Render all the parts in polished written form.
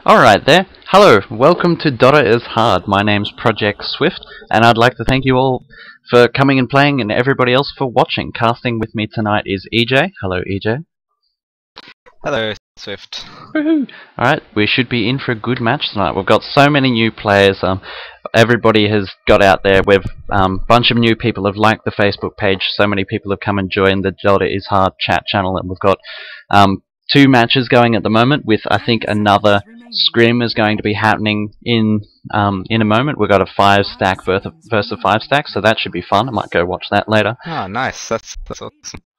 Alright there. Hello, welcome to DotA is Hard. My name's Project Swift, and I'd like to thank you all for coming and playing, and everybody else for watching. Casting with me tonight is EJ. Hello, EJ. Hello, Swift. Woohoo! Alright, we should be in for a good match tonight. We've got so many new players. Everybody has got out there. We've bunch of new people have liked the Facebook page. So many people have come and joined the DotA is Hard chat channel, and we've got two matches going at the moment, with I think another scrim is going to be happening in a moment. We've got a 5-stack versus a 5-stack, so that should be fun. I might go watch that later. Oh, nice. That's awesome.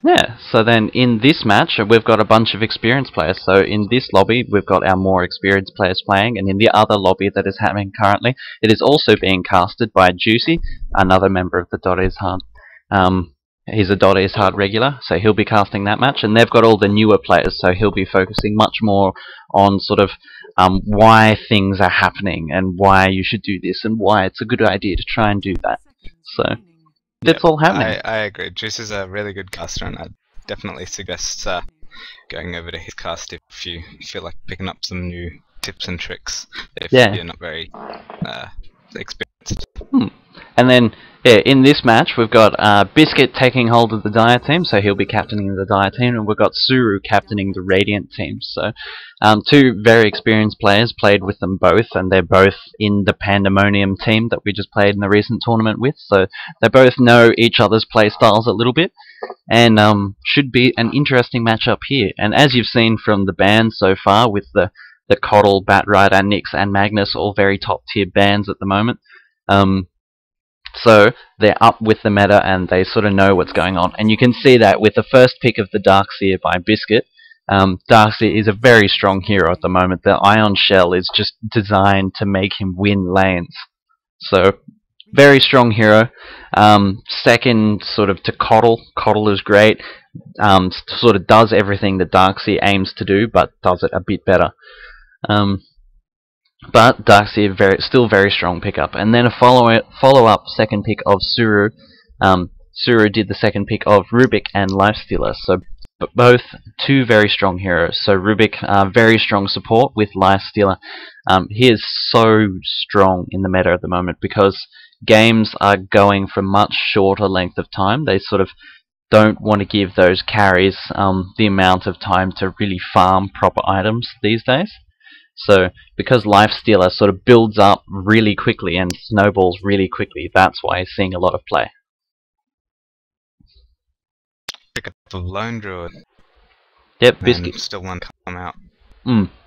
Yeah, so then in this match we've got a bunch of experienced players. So in this lobby we've got our more experienced players playing, and in the other lobby that is happening currently, it is also being casted by Juicy, another member of the DotA is Hard. He's a DotA is Hard regular, so he'll be casting that match, and they've got all the newer players, so he'll be focusing much more on sort of why things are happening, and why you should do this, and why it's a good idea to try and do that. So that's all happening. I agree. Juice is a really good caster, and I'd definitely suggest going over to his cast if you feel like picking up some new tips and tricks if you're not very experienced. And then, yeah, in this match we've got bYzKIt taking hold of the DotA team, so he'll be captaining the DotA team, and we've got Suru captaining the Radiant team. So two very experienced players, played with them both, and they're both in the Pandamonium team that we just played in the recent tournament with, so they both know each other's play styles a little bit, and should be an interesting matchup here. And as you've seen from the bans so far, with the Coddle, Batrider, Nyx and Magnus, all very top tier bans at the moment, so they're up with the meta and they sort of know what's going on. And you can see that with the first pick of the Darkseer by bYzKIt. Darkseer is a very strong hero at the moment. The Ion Shell is just designed to make him win lanes. So, very strong hero. Second sort of to Coddle. Coddle is great. Sort of does everything that Darkseer aims to do, but does it a bit better. But Darkseer still very strong pickup. And then a follow-up second pick of Suru. Suru did the second pick of Rubik and Lifestealer. So both two very strong heroes. So Rubik, very strong support with Lifestealer. He is so strong in the meta at the moment because games are going for much shorter length of time. They sort of don't want to give those carries the amount of time to really farm proper items these days. So, because Lifestealer sort of builds up really quickly and snowballs really quickly, that's why he's seeing a lot of play. Pick up the Lone Druid. Yep, bYzKIt. Still one come out.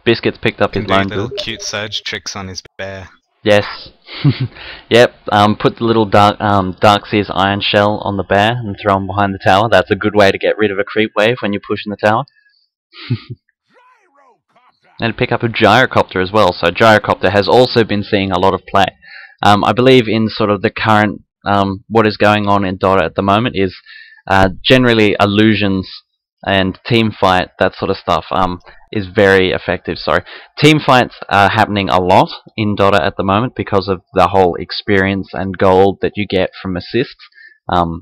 bYzKIt's picked up his Lone Druid. Little cute surge tricks on his bear. Yes. Yep, put the little Darkseer's Iron Shell on the bear and throw him behind the tower. That's a good way to get rid of a creep wave when you're pushing the tower. And pick up a Gyrocopter as well. So Gyrocopter has also been seeing a lot of play. I believe in sort of the current, what is going on in DotA at the moment is generally illusions and team fight, that sort of stuff, is very effective. Sorry, team fights are happening a lot in DotA at the moment because of the whole experience and gold that you get from assists.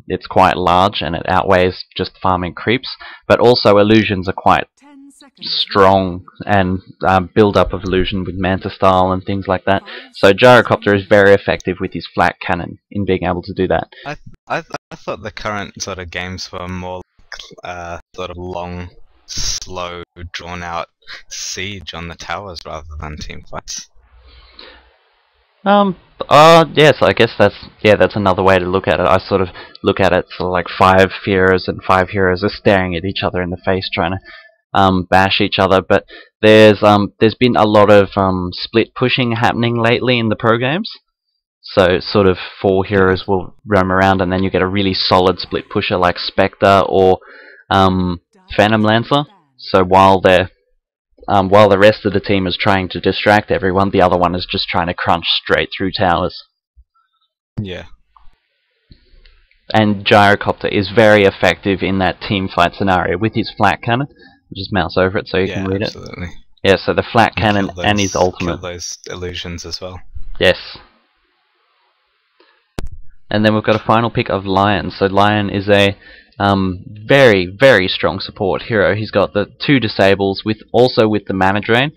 It's quite large and it outweighs just farming creeps, but also illusions are quite strong, and build up of illusion with Manta Style and things like that. So Gyrocopter is very effective with his flat cannon in being able to do that. I thought the current sort of games were more like, sort of long, slow, drawn out siege on the towers rather than team fights. Yes, I guess that's another way to look at it. I sort of look at it sort of like 5 heroes and 5 heroes are staring at each other in the face trying to bash each other, but there's been a lot of split pushing happening lately in the pro games. So sort of 4 heroes will roam around, and then you get a really solid split pusher like Spectre or Phantom Lancer. So while the rest of the team is trying to distract everyone, the other one is just trying to crunch straight through towers. Yeah. And Gyrocopter is very effective in that team fight scenario with his flat cannon. Just mouse over it so you can read absolutely. it. Yeah, so the flat cannon and his ultimate. Kill those illusions as well. Yes. And then we've got a final pick of Lion. So Lion is a very, very strong support hero. He's got the 2 disables also with the mana drain,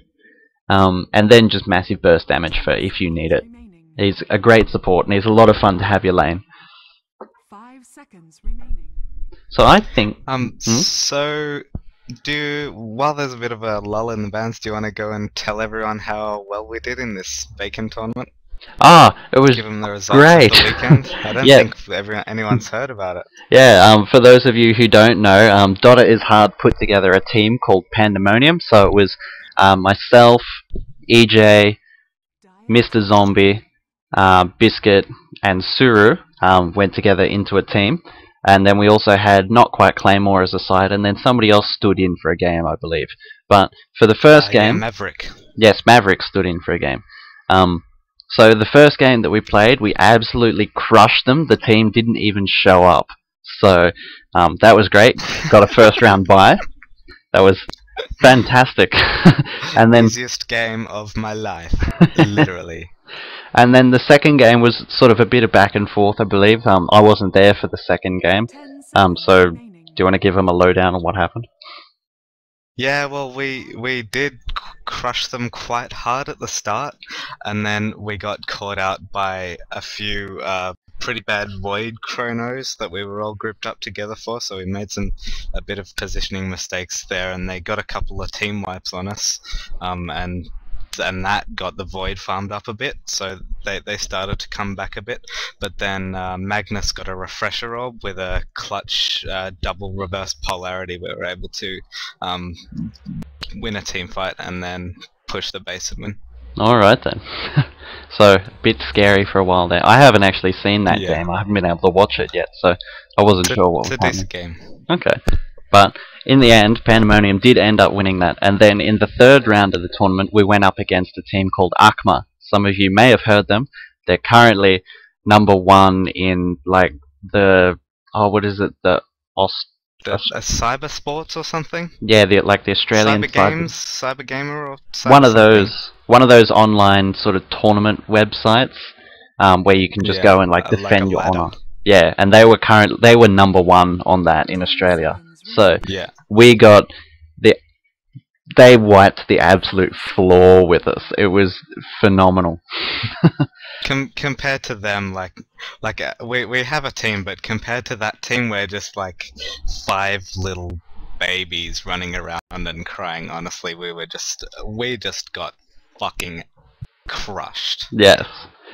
and then just massive burst damage for if you need it. He's a great support, and he's a lot of fun to have your lane. 5 seconds remaining. So I think... So, while there's a bit of a lull in the bands, do you want to go and tell everyone how well we did in this bacon tournament? It was Give them the results great. of the weekend. I don't think anyone's heard about it. Yeah, for those of you who don't know, DotA is hard put together a team called Pandamonium. So it was myself, EJ, Mr. Zombie, bYzKIt, and Suru went together into a team. And then we also had Not Quite Claymore as a side, and then somebody else stood in for a game, I believe. But for the first game... Yeah, Maverick. Yes, Maverick stood in for a game. So the first game that we played, we absolutely crushed them. The team didn't even show up. So that was great. Got a first round bye. That was fantastic. And then easiest game of my life, literally. And then the second game was sort of a bit of back and forth, I believe. I wasn't there for the second game. So do you want to give them a lowdown on what happened? Yeah, well, we did crush them quite hard at the start, and then we got caught out by a few pretty bad Void chronos that we were all grouped up together for, so we made a bit of positioning mistakes there, and they got a couple of team wipes on us, and that got the Void farmed up a bit, so they started to come back a bit. But then Magnus got a refresher orb with a clutch double reverse polarity. We were able to win a team fight and then push the base and win. Alright then. So, a bit scary for a while there. I haven't actually seen that game. I haven't been able to watch it yet, so I wasn't sure what was happening. It's a decent game. Okay. But in the end, Pandamonium did end up winning that. And then in the third round of the tournament, we went up against a team called Akma. Some of you may have heard them. They're currently #1 in, like, the... Oh, what is it? The Cyber Sports or something? Yeah, the Australian Cyber Gamer or something? One of those online sort of tournament websites where you can just go and defend your honor. Yeah, and they were #1 on that in Australia. So we got they wiped the absolute floor with us. It was phenomenal. Compared to them, we have a team, but compared to that team, we're just like 5 little babies running around and crying. Honestly, we just got fucking crushed. Yes,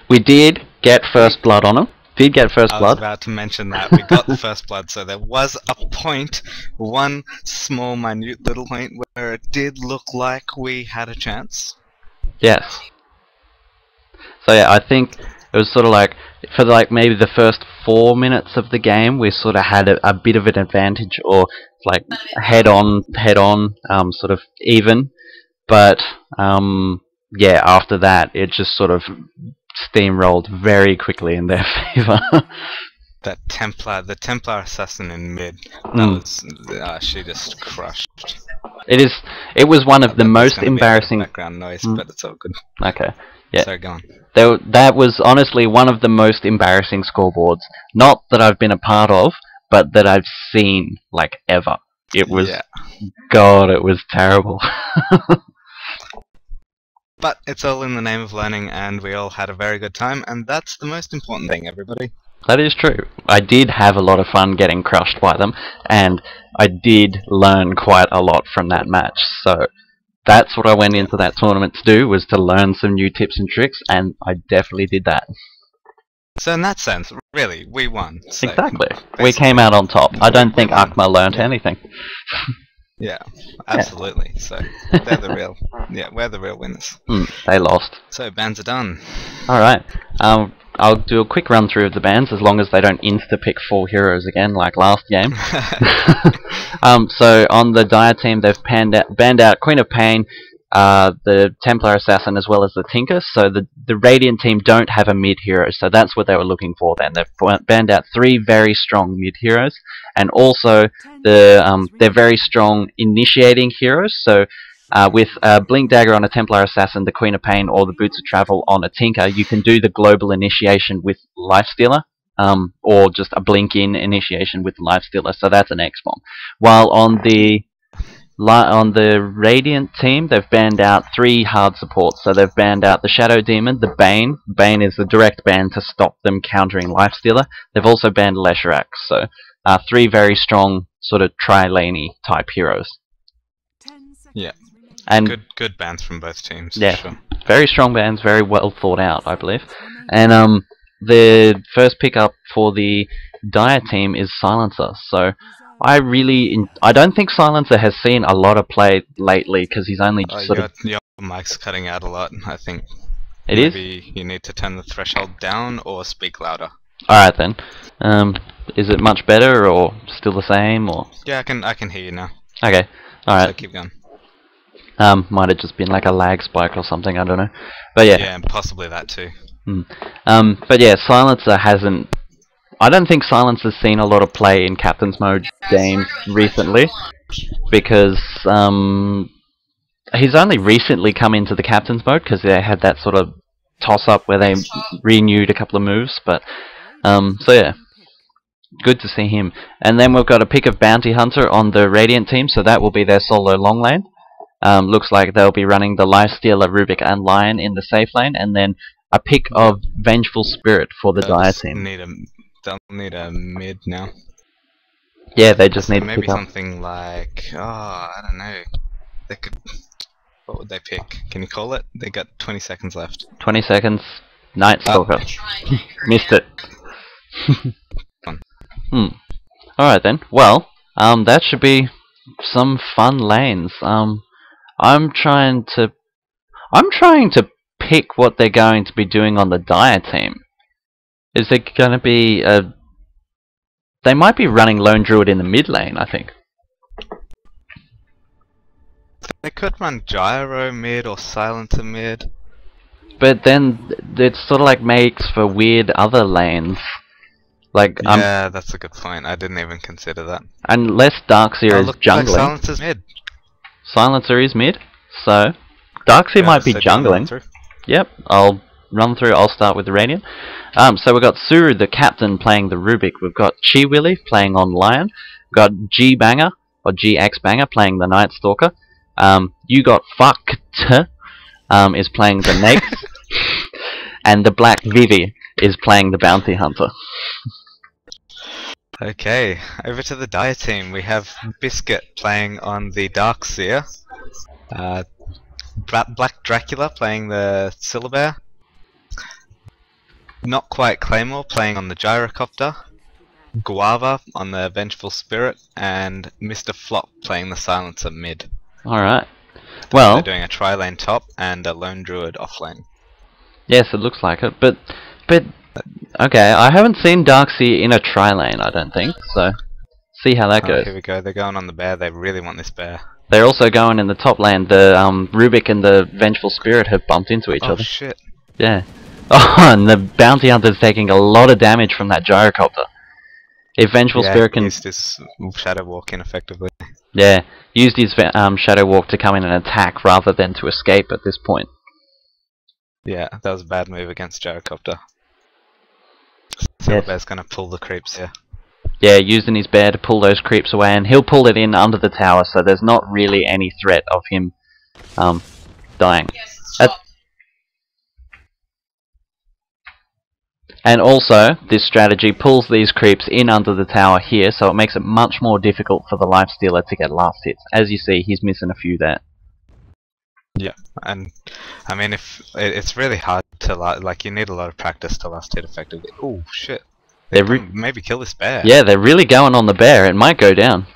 we did get first blood on them. I was about to mention that. We got the first blood, so there was a point, one small, minute little point, where it did look like we had a chance. Yes. So yeah, I think it was sort of like, for maybe the first 4 minutes of the game, we sort of had a bit of an advantage, or like head on, sort of even. But yeah, after that, it just sort of steamrolled very quickly in their favor. The Templar assassin in mid, she just crushed. It was one of the most embarrassing background noise, but it's all good. Okay, yeah. So go on. That was honestly one of the most embarrassing scoreboards, not that I've been a part of, but that I've seen ever. It was, God, it was terrible. But it's all in the name of learning, and we all had a very good time, and that's the most important thing, everybody. That is true. I did have a lot of fun getting crushed by them, and I did learn quite a lot from that match. So that's what I went into that tournament to do, was to learn some new tips and tricks, and I definitely did that. So in that sense, really, we won. So exactly. We came out on top. I don't think Akma learned anything. Yeah, absolutely. So they're the real, we're the real winners. They lost. So bans are done. All right. I'll do a quick run through of the bans, as long as they don't insta-pick 4 heroes again like last game. So on the Dire team, they've banned out Queen of Pain, the Templar Assassin, as well as the Tinker. So the Radiant team don't have a mid hero, so that's what they were looking for then. They've banned out 3 very strong mid heroes, and also they're very strong initiating heroes. So with Blink Dagger on a Templar Assassin, the Queen of Pain, or the Boots of Travel on a Tinker, you can do the global initiation with Lifestealer, or just a blink in initiation with Lifestealer. So that's an X-bomb. While on the on the Radiant team, they've banned out 3 hard supports. So they've banned out the Shadow Demon, the Bane. Bane is the direct ban to stop them countering Lifestealer. They've also banned Leshrac. So 3 very strong sort of tri-laney type heroes. Yeah, and good bans from both teams. Yeah, for sure. Very strong bans, very well thought out, I believe. And the first pickup for the Dire team is Silencer. So I don't think Silencer has seen a lot of play lately because he's only your mic's cutting out a lot. I think it maybe is. You need to turn the threshold down or speak louder. All right then. Is it much better or still the same or? Yeah, I can hear you now. Okay. All right. So keep going. Might have just been like a lag spike or something. I don't know. But yeah. Yeah, and possibly that too. But yeah, Silencer hasn't. I don't think Silencer's seen a lot of play in Captain's Mode games recently because he's only recently come into the Captain's Mode because they had that sort of toss-up where they renewed a couple of moves. But so yeah, good to see him. And then we've got a pick of Bounty Hunter on the Radiant team, so that will be their solo long lane. Looks like they'll be running the Lifestealer, Rubik, and Lion in the safe lane, and then a pick of Vengeful Spirit for the Dire team. They'll need a mid now. Yeah, they just need to maybe pick up something like I don't know. They could. What would they pick? Can you call it? They got 20 seconds left. 20 seconds. Night Stalker. Missed it. Alright then. Well, that should be some fun lanes. I'm trying to pick what they're going to be doing on the Dire team. Is there going to be a... They might be running Lone Druid in the mid lane, I think. They could run Gyro mid or Silencer mid. But then it sort of like makes for weird other lanes. Like yeah, that's a good point. I didn't even consider that. Unless Darkseer is jungling. Like Silencer's mid. Silencer is mid, so Darkseer might be jungling. Yep, I'll run through. I'll start with the Radiant. So we've got Suru, the captain, playing the Rubik. We've got Chi Willy playing on Lion. We've got G Banger or GX Banger playing the Night Stalker. You got Fucked is playing the Nax, and the Black Vivi is playing the Bounty Hunter. Okay, over to the Dire team. We have bYzKIt playing on the Darkseer. Black Dracula playing the Syllabear. Not Quite Claymore playing on the Gyrocopter. Guava on the Vengeful Spirit, and Mr. Flop playing the Silencer mid. Alright. Well, they're doing a tri-lane top and a Lone Druid off lane. Yes, it looks like it, but okay, I haven't seen Darkseer in a tri-lane, I don't think, so see how that goes. Here we go, they're going on the bear, they really want this bear. They're also going in the top lane. The Rubik and the Vengeful Spirit have bumped into each other. Oh shit. Yeah. Oh, and the Bounty Hunter's taking a lot of damage from that Gyrocopter. If Vengeful Spirit can... used his Shadow Walk in effectively. Yeah, used his Shadow Walk to come in and attack rather than to escape at this point. Yeah, that was a bad move against Gyrocopter. So the bear's gonna pull the creeps here. Yeah, using his bear to pull those creeps away, and he'll pull it in under the tower, so there's not really any threat of him dying. And also, this strategy pulls these creeps in under the tower here, so it makes it much more difficult for the Lifestealer to get last hits. As you see, he's missing a few there. Yeah, and I mean, if it's really hard to like, you need a lot of practice to last hit effectively. Oh shit! Maybe kill this bear. Yeah, they're really going on the bear. It might go down,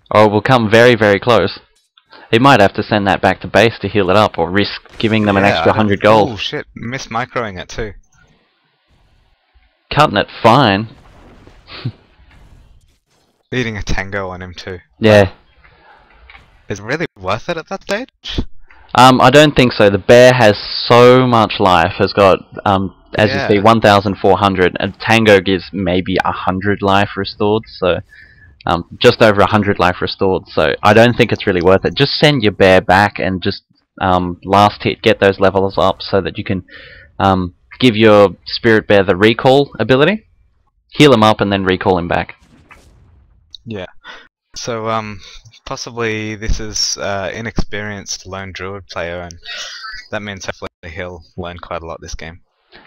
or it will come very, very close. He might have to send that back to base to heal it up, or risk giving them an extra 100 gold. Oh shit! Missed microing it too. Cutting it fine. Leading a tango on him too. Yeah. Is it really worth it at that stage? I don't think so. The bear has so much life. Has got, as you see, 1,400. And tango gives maybe 100 life restored. So, just over 100 life restored. So, I don't think it's really worth it. Just send your bear back and just last hit, get those levels up so that you can give your spirit bear the recall ability, heal him up, and then recall him back. Yeah. So possibly this is inexperienced lone druid player, and that means hopefully he'll learn quite a lot this game.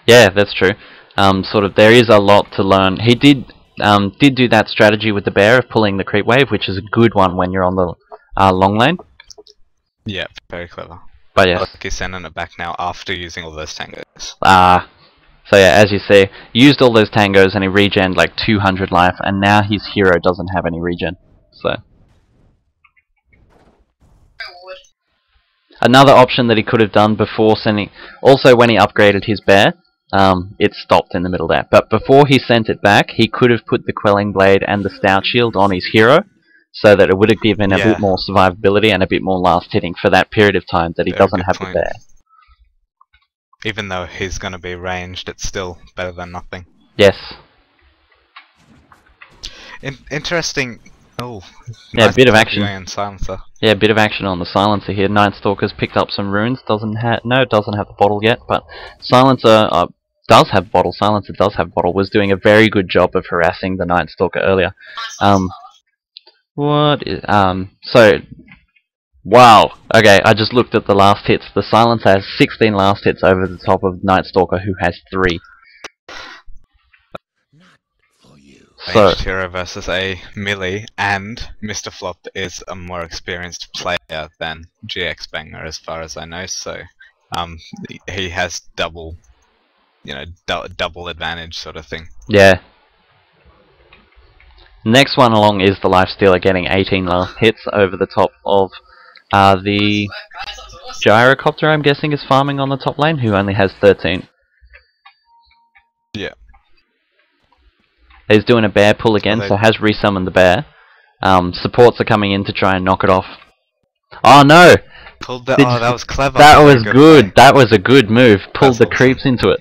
Yeah, that's true. Sort of, there is a lot to learn. He did do that strategy with the bear of pulling the creep wave, which is a good one when you're on the long lane. Yeah, very clever. But yes. Look, he's sending it back now after using all those tangos. So yeah, as you see, used all those tangos and he regened like 200 life, and now his hero doesn't have any regen. So another option that he could have done before sending, also when he upgraded his bear, it stopped in the middle there. But before he sent it back, he could have put the Quelling Blade and the Stout Shield on his hero, so that it would have given a bit more survivability and a bit more last hitting for that period of time that he doesn't have the bear. Even though he's going to be ranged, it's still better than nothing. Yes. Interesting. Oh, yeah, nice bit of action. Silencer. Yeah, a bit of action on the Silencer here. Nightstalker's picked up some runes. Doesn't have the bottle yet, but Silencer does have bottle. Silencer does have bottle. Was doing a very good job of harassing the Nightstalker earlier. Wow. Okay, I just looked at the last hits. The Silencer has 16 last hits over the top of Nightstalker, who has 3. So, Ranged hero versus a melee, and Mr. Flop is a more experienced player than GX Banger, as far as I know. So, he has double, double advantage sort of thing. Yeah. Next one along is the Lifestealer, getting 18 last hits over the top of the Gyrocopter, I'm guessing, is farming on the top lane, who only has 13. Yeah. He's doing a bear pull again, so has resummoned the bear. Supports are coming in to try and knock it off. Oh no! Pulled that. Oh, that was clever. That was good. That was a good move. Pulled the creeps into it.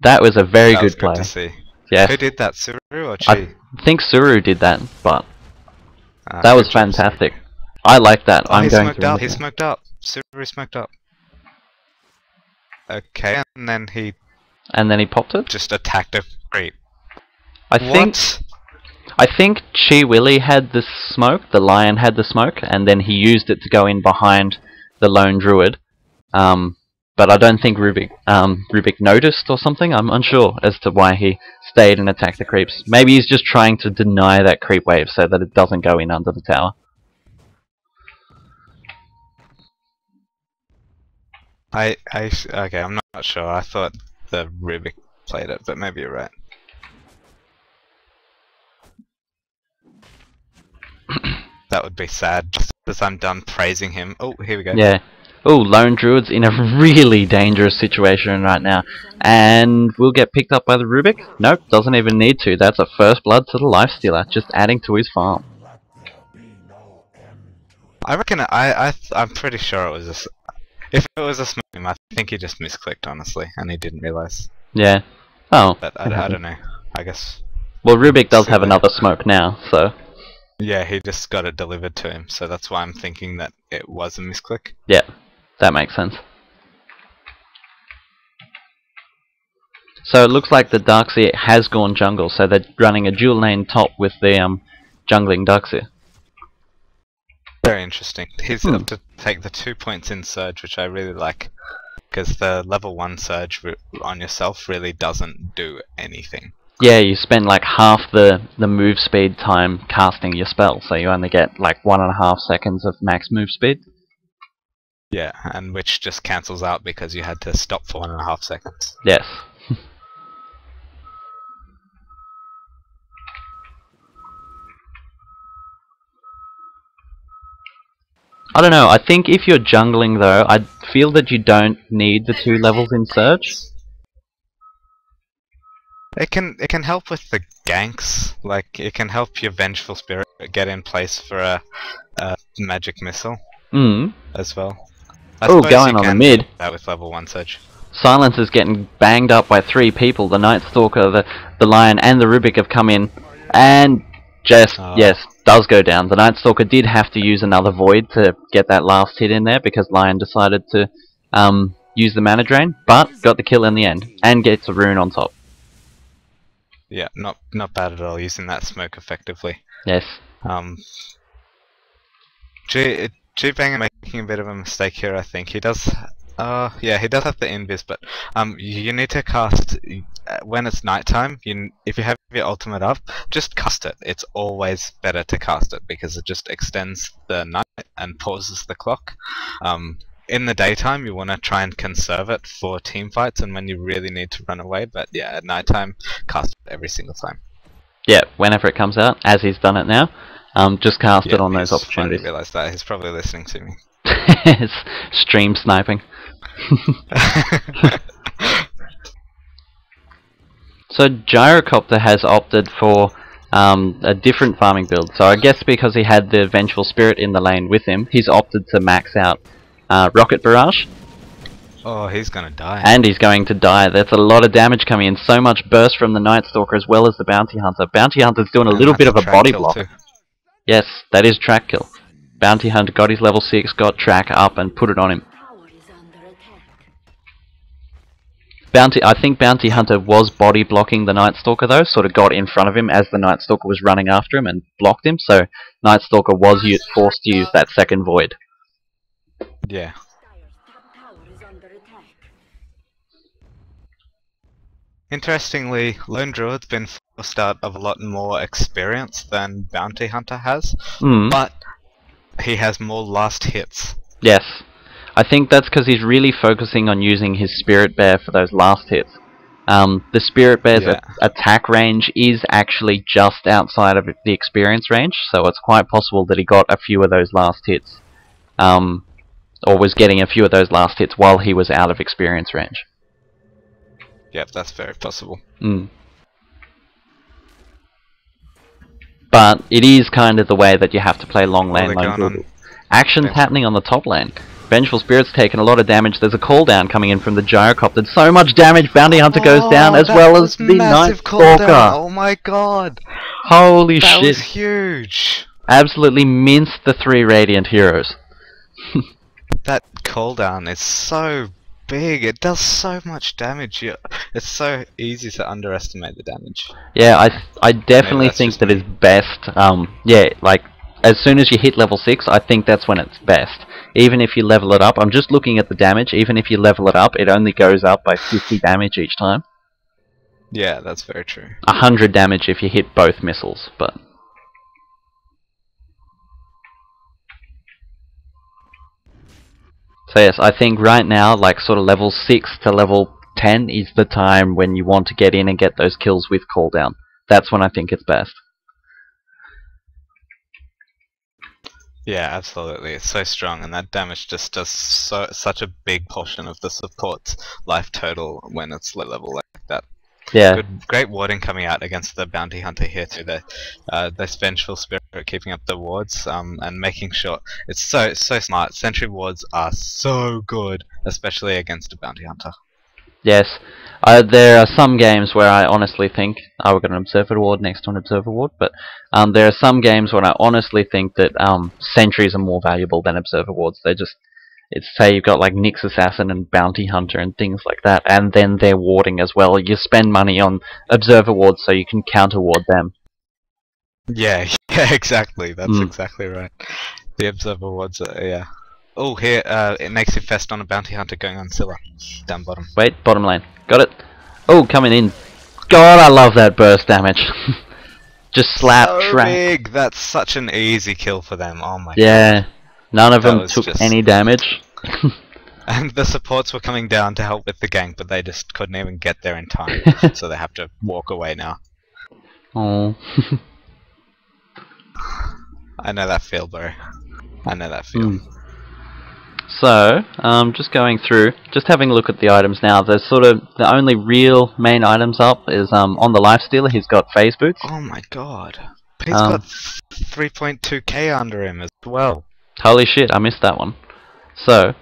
That was a very good play. Good to see. Yes. Who did that, Suru or Chi? I think Suru did that, but that was fantastic. I like that. Oh, I'm going smoked to. Up. He smoked up. Suru smoked up. Okay, and then he. And then he popped it. Just attacked a creep. I think Chi Willy had the smoke, the lion had the smoke, and then he used it to go in behind the lone druid. But I don't think Rubik noticed or something. I'm unsure as to why he stayed and attacked the creeps. Maybe he's just trying to deny that creep wave so that it doesn't go in under the tower. Okay, I'm not sure. I thought the Rubik played it, but maybe you're right. That would be sad, just as I'm done praising him. Oh, here we go. Yeah. Oh, Lone Druid's in a really dangerous situation right now. And will get picked up by the Rubik? Nope, doesn't even need to. That's a first blood to the Lifestealer, just adding to his farm. I reckon, I'm pretty sure it was a... If it was a smooth, I think he just misclicked, honestly, and he didn't realise. Yeah. Oh. But I don't know, I guess. Well, Rubik does have another smoke now, so... Yeah, he just got it delivered to him, so that's why I'm thinking that it was a misclick. Yeah, that makes sense. So it looks like the Darkseer has gone jungle, so they're running a dual lane top with the jungling Darkseer. Very interesting. He's up to take the 2 points in Surge, which I really like, because the level 1 Surge on yourself really doesn't do anything. Yeah, you spend like half the move speed time casting your spell, so you only get like 1.5 seconds of max move speed. Yeah, and which just cancels out because you had to stop for 1.5 seconds. Yes. I don't know, I think if you're jungling though, I feel that you don't need the 2 levels in Surge. It can help with the ganks, like it can help your Vengeful Spirit get in place for a magic missile as well. Oh, going on the mid. That with level 1 Surge. Silence is getting banged up by 3 people. The Nightstalker, the Lion, and the Rubik have come in, and just yes, does go down. The Nightstalker did have to use another Void to get that last hit in there because Lion decided to use the mana drain, but got the kill in the end and gets a rune on top. Yeah, not bad at all, using that smoke effectively. Yes. G-Bang is making a bit of a mistake here, I think. He does, yeah, he does have the invis, but you need to cast, when it's nighttime, if you have your ultimate up, just cast it. It's always better to cast it, because it just extends the night and pauses the clock. In the daytime, you want to try and conserve it for team fights and when you really need to run away, but yeah, at nighttime, cast it every single time. Yeah, whenever it comes out, as he's done it now, just cast it on those I opportunities. realised that. He's probably listening to me. It's stream sniping. So Gyrocopter has opted for a different farming build. So I guess because he had the Vengeful Spirit in the lane with him, he's opted to max out Rocket Barrage. Oh, he's gonna die. And he's going to die. That's a lot of damage coming in. So much burst from the Night Stalker as well as the Bounty Hunter. Bounty Hunter's doing a little bit of a body block. Too. Yes, that is track kill. Bounty Hunter got his level 6, got track up and put it on him. I think Bounty Hunter was body blocking the Night Stalker though, sort of got in front of him as the Night Stalker was running after him and blocked him, so Night Stalker was forced to use that second void. Yeah. Interestingly, Lone Druid's been forced out of a lot more experience than Bounty Hunter has, but he has more last hits. Yes. I think that's because he's really focusing on using his Spirit Bear for those last hits. The Spirit Bear's attack range is actually just outside of the experience range, so it's quite possible that he got a few of those last hits. Or was getting a few of those last hits while he was out of experience range. Yep, that's very possible. But it is kind of the way that you have to play long lane. Action's happening on the top lane. Vengeful Spirit's taking a lot of damage. There's a cooldown coming in from the Gyrocopter. So much damage. Bounty Hunter goes down as well as the Night Stalker. Oh my god! Holy shit! That was huge. Absolutely minced the 3 Radiant heroes. That cooldown is so big. It does so much damage. It's so easy to underestimate the damage. Yeah, I definitely think that it's best. Yeah, like as soon as you hit level 6, I think that's when it's best. Even if you level it up, I'm just looking at the damage. Even if you level it up, it only goes up by 50 damage each time. Yeah, that's very true. 100 damage if you hit both missiles, but. So yes, I think right now, like sort of level 6 to level 10 is the time when you want to get in and get those kills with cooldown. That's when I think it's best. Yeah, absolutely. It's so strong, and that damage just does such a big portion of the support's life total when it's low level like that. Yeah. Great warding coming out against the Bounty Hunter here too. This Vengeful Spirit keeping up the wards and making sure it's so smart. Sentry wards are so good, especially against a Bounty Hunter. Yes. There are some games where I honestly think we've got an Observer Ward next to an Observer Ward, but there are some games where I honestly think that sentries are more valuable than Observer Wards. It's say you've got like Nyx Assassin and Bounty Hunter and things like that, and then they're warding as well. You spend money on Observer Wards so you can counter ward them. Yeah, exactly. That's exactly right. The Observer Wards, yeah. Oh, here, it makes you fest on a Bounty Hunter going on Scylla. Down bottom. Wait, bottom lane. Got it. Oh, coming in. God, I love that burst damage. Just slap track. Big. That's such an easy kill for them. Oh my god. Yeah. None of them took any damage. And the supports were coming down to help with the gank, but they just couldn't even get there in time. So they have to walk away now. Oh. I know that feel, bro. I know that feel. So, just going through, just having a look at the items now. There's sort of the only real main items up is on the Lifestealer. He's got phase boots. Oh my god, he's got 3.2k under him as well. Holy shit, I missed that one. So,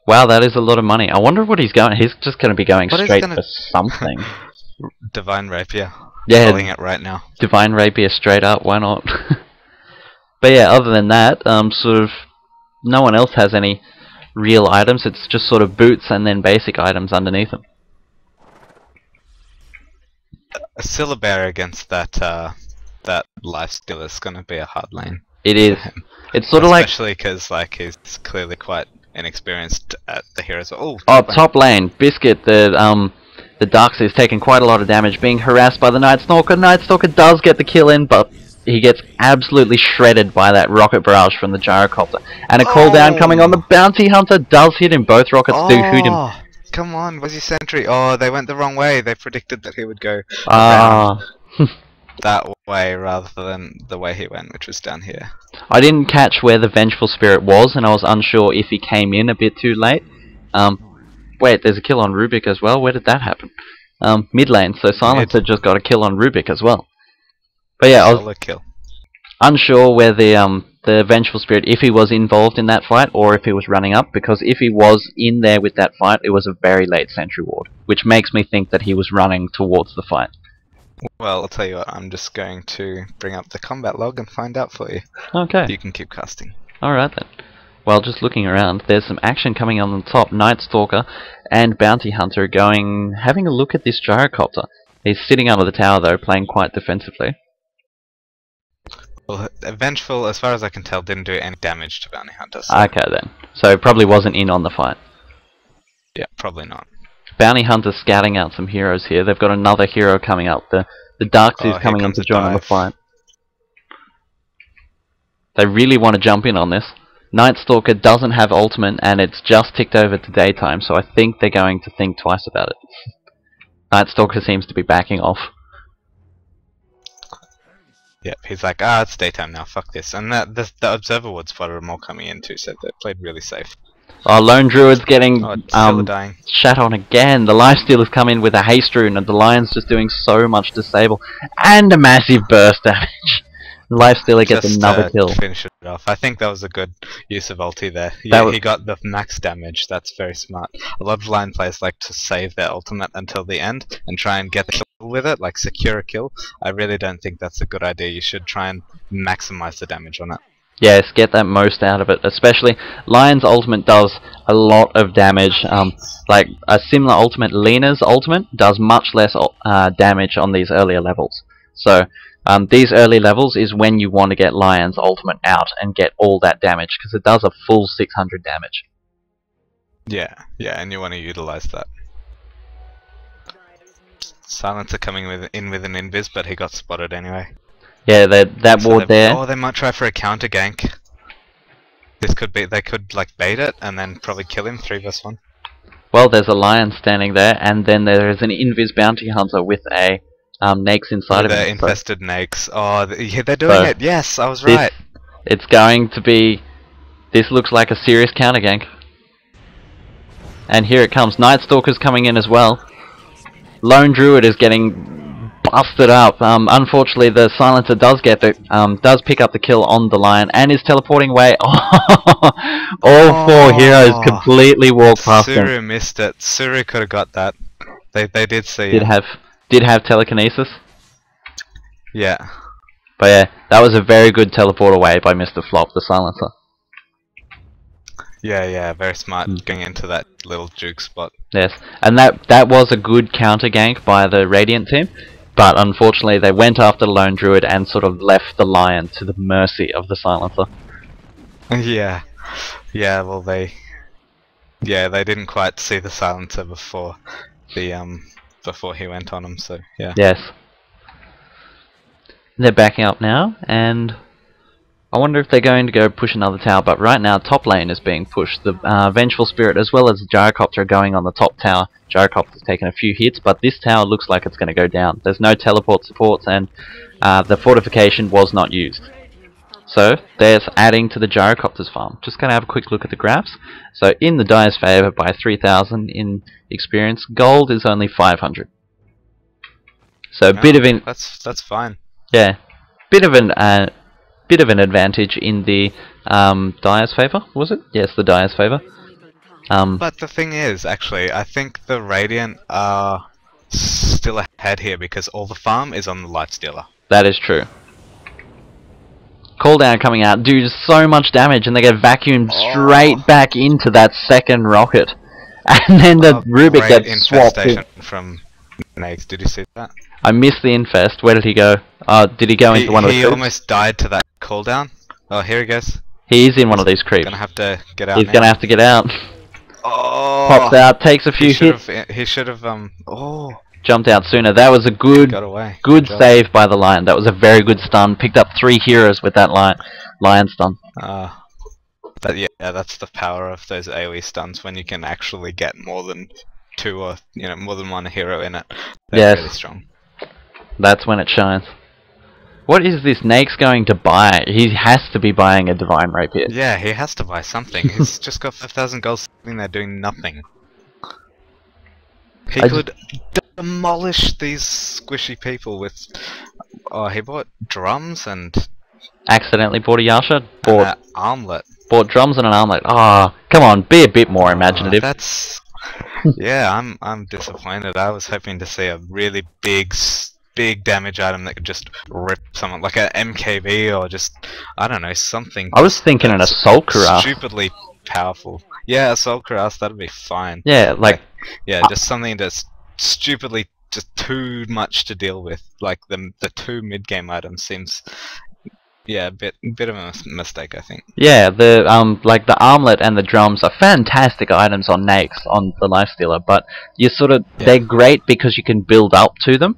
wow, that is a lot of money. I wonder what he's going. He's just going to be going straight for something. Divine Rapier. Yeah, calling it right now. Divine Rapier straight up. Why not? But yeah, other than that, sort of. No one else has any real items. It's just sort of boots and then basic items underneath them. A Scylla Bear against that Lifestealer is going to be a hard lane. It is. It's sort of like... Especially because like he's clearly quite inexperienced at the heroes. Oh, top lane. bYzKIt, the Darks, is taking quite a lot of damage, being harassed by the Night Stalker. Night Stalker does get the kill in, but he gets absolutely shredded by that rocket barrage from the gyrocopter. And a cooldown coming on the Bounty Hunter does hit him. Both rockets do hit him. Come on, where's your sentry? Oh, they went the wrong way. They predicted that he would go that way rather than the way he went, which was down here. I didn't catch where the Vengeful Spirit was, and I was unsure if he came in a bit too late. Wait, there's a kill on Rubik as well. Where did that happen? Mid lane, so Silencer just got a kill on Rubik as well. But yeah, I was unsure where the Vengeful Spirit, if he was involved in that fight or if he was running up, because if he was in there with that fight, it was a very late sentry ward, which makes me think that he was running towards the fight. Well, I'll tell you what, I'm just going to bring up the combat log and find out for you. Okay. You can keep casting. Alright then. Well, just looking around, there's some action coming on the top. Night Stalker and Bounty Hunter having a look at this gyrocopter. He's sitting under the tower though, playing quite defensively. Well, Vengeful, as far as I can tell, didn't do any damage to Bounty Hunter. So. Okay then. So probably wasn't in on the fight. Yeah, probably not. Bounty Hunter's scouting out some heroes here. They've got another hero coming up. The Darks is coming in to join on the fight. They really want to jump in on this. Night Stalker doesn't have ultimate and it's just ticked over to daytime, so I think they're going to think twice about it. Night Stalker seems to be backing off. Yep, he's like, it's daytime now, fuck this. And the Observer Ward spotted them all coming in too, so they played really safe. Oh, Lone Druid's getting dying. shat on again. The Lifestealer's come in with a haste rune and the Lion's just doing so much disable. And a massive burst damage. The Lifestealer gets another kill. Finish it off. I think that was a good use of ulti there. Yeah, he got the max damage. That's very smart. A lot of line players like to save their ultimate until the end and try and get the kill with it, like secure a kill. I really don't think that's a good idea. You should try and maximize the damage on it. Yes, get that most out of it. Especially Lion's ultimate does a lot of damage. Like a similar ultimate, Lena's ultimate does much less damage on these earlier levels. So these early levels is when you want to get Lion's ultimate out and get all that damage, because it does a full 600 damage. Yeah, and you want to utilize that. Silencer coming in with an invis, but he got spotted anyway. Yeah, that ward there. Oh, they might try for a counter gank. This could be, they could like bait it and then probably kill him 3 vs 1. Well, there's a Lion standing there, and then there is an invis Bounty Hunter with a Nakes inside of him. They're infested Nakes. Oh, they're doing it. Yes, I was right. It's going to be. This looks like a serious counter gank. And here it comes. Night Stalker's coming in as well. Lone Druid is getting busted up. Unfortunately, the Silencer does pick up the kill on the Lion and is teleporting away. All 4 heroes completely walk past him. Suru missed it. Suru could have got that. They did see. Did have telekinesis. Yeah. But yeah, that was a very good teleport away by Mr. Flop, the Silencer. Yeah, very smart going into that little juke spot. Yes, and that was a good counter gank by the Radiant team, but unfortunately they went after the Lone Druid and sort of left the Lion to the mercy of the Silencer. Yeah, well they didn't quite see the Silencer before he went on him, so yeah. Yes. They're backing up now, and I wonder if they're going to go push another tower, but right now top lane is being pushed. The Vengeful Spirit as well as the Gyrocopter are going on the top tower. Gyrocopter's taken a few hits, but this tower looks like it's going to go down. There's no teleport supports, and the fortification was not used. So they're adding to the Gyrocopter's farm. Just going to have a quick look at the graphs. So in the Dire's favour by 3,000 in experience. Gold is only 500. So a bit of an... That's fine. Yeah. Bit of an advantage in the Dire's favour, was it? Yes, the Dire's favour. But the thing is, actually, I think the Radiant are still ahead here because all the farm is on the Lifestealer. That is true. Cooldown coming out, do so much damage, and they get vacuumed straight back into that second rocket. And then the Rubik gets swapped in. From Nags, did you see that? I missed the infest. Where did he go? Did he go into one of the He almost died to that cooldown. Oh, here he goes. He's in one of these creeps. Gonna have to get out. He's now. gonna have to get out. Oh, Pops out, takes a few hits. He should have. Oh, Jumped out sooner. That was a good, got away. good save by the lion. That was a very good stun. Picked up 3 heroes with that lion stun. Yeah, that's the power of those AoE stuns when you can actually get more than 2 or more than 1 hero in it. They're really strong. That's when it shines. What is this Nake's going to buy? He has to be buying a Divine Rapier. Yeah, he has to buy something. He's just got 5,000 gold sitting there doing nothing. He could demolish these squishy people with... Oh, he bought drums and... Accidentally bought a Yasha? Bought an armlet. Bought drums and an armlet. Ah, come on, be a bit more imaginative. That's... Yeah, I'm disappointed. I was hoping to see a really big damage item that could just rip someone, like a MKB or just, I don't know, something. I was thinking an Assault Cuirass. Stupidly powerful. Yeah, Assault Cuirass, that'd be fine. Yeah, like yeah, just something that's stupidly just too much to deal with. Like the 2 mid-game items seems, yeah, a bit of a mistake, I think. Yeah, like the armlet and the drums are fantastic items on Nakes on the Lifestealer, but you sort of they're great because you can build up to them.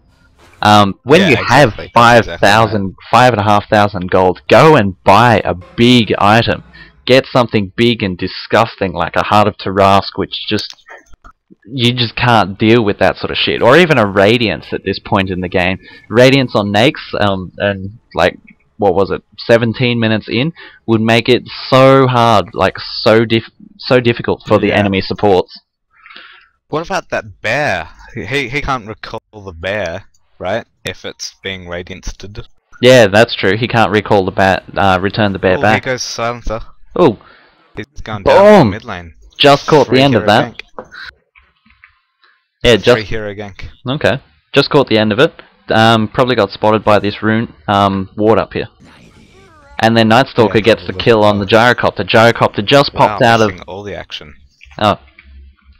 When you have 5,500 gold, go and buy a big item. Get something big and disgusting like a Heart of Tarask, which you just can't deal with that sort of shit. Or even a Radiance at this point in the game. Radiance on Nakes, and like, what was it, 17 minutes in, would make it so hard, like so difficult for the enemy supports. What about that bear? He can't recall the bear, right? If it's being radianced. Yeah, that's true. He can't recall the return the bear back. Here goes Silencer. Oh, he's gone down the mid lane. Just caught the end of that. Gank. Yeah, just 3 hero gank. Okay, just caught the end of it. Probably got spotted by this rune ward up here. And then Nightstalker gets the kill on the Gyrocopter. Gyrocopter just popped out of all the action. Oh,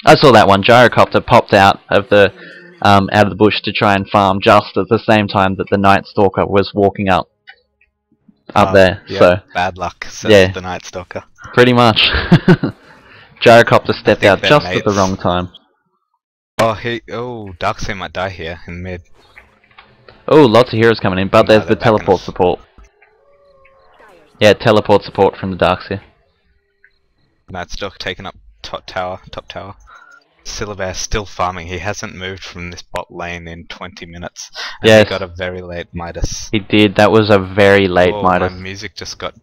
I saw that one. Gyrocopter popped out of the bush to try and farm just at the same time that the Nightstalker was walking up there. Yeah, so bad luck, says the Nightstalker. Pretty much. Gyrocopter stepped out just at the wrong time. Oh, Darkseid might die here in mid. Oh, lots of heroes coming in, but there's the teleport support. Yeah, teleport support from the Darkseid. Nightstalker taking up top tower. Syllabear still farming. He hasn't moved from this bot lane in 20 minutes. And he got a very late Midas. He did. That was a very late Midas. My music just got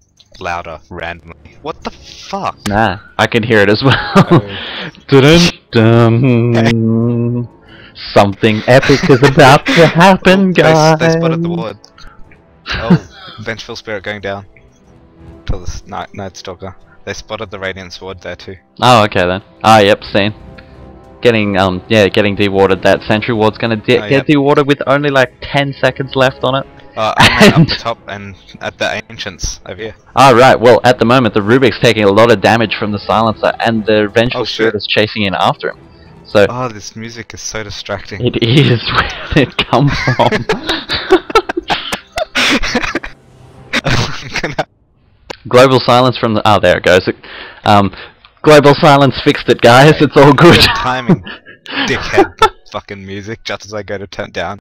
louder randomly. What the fuck? Nah, I can hear it as well. Dun-dun-dun. Something epic is about to happen, guys. They spotted the ward. Oh, Vengeful Spirit going down. To the Nightstalker. They spotted the Radiance ward there too. Oh, okay then. Ah, yep, seen. Getting dewarded. That Sentry ward's gonna get dewarded with only like 10 seconds left on it. I'm up the top and at the Ancients over here. Ah, right. Well, at the moment the Rubik's taking a lot of damage from the Silencer, and the Vengeful Spirit is chasing in after him. So. Oh, this music is so distracting. It is. Where did it come from? Global silence from the. Oh, there it goes. Global silence fixed it, guys. It's all good. Timing, dickhead. Fucking music just as I go to turn it down.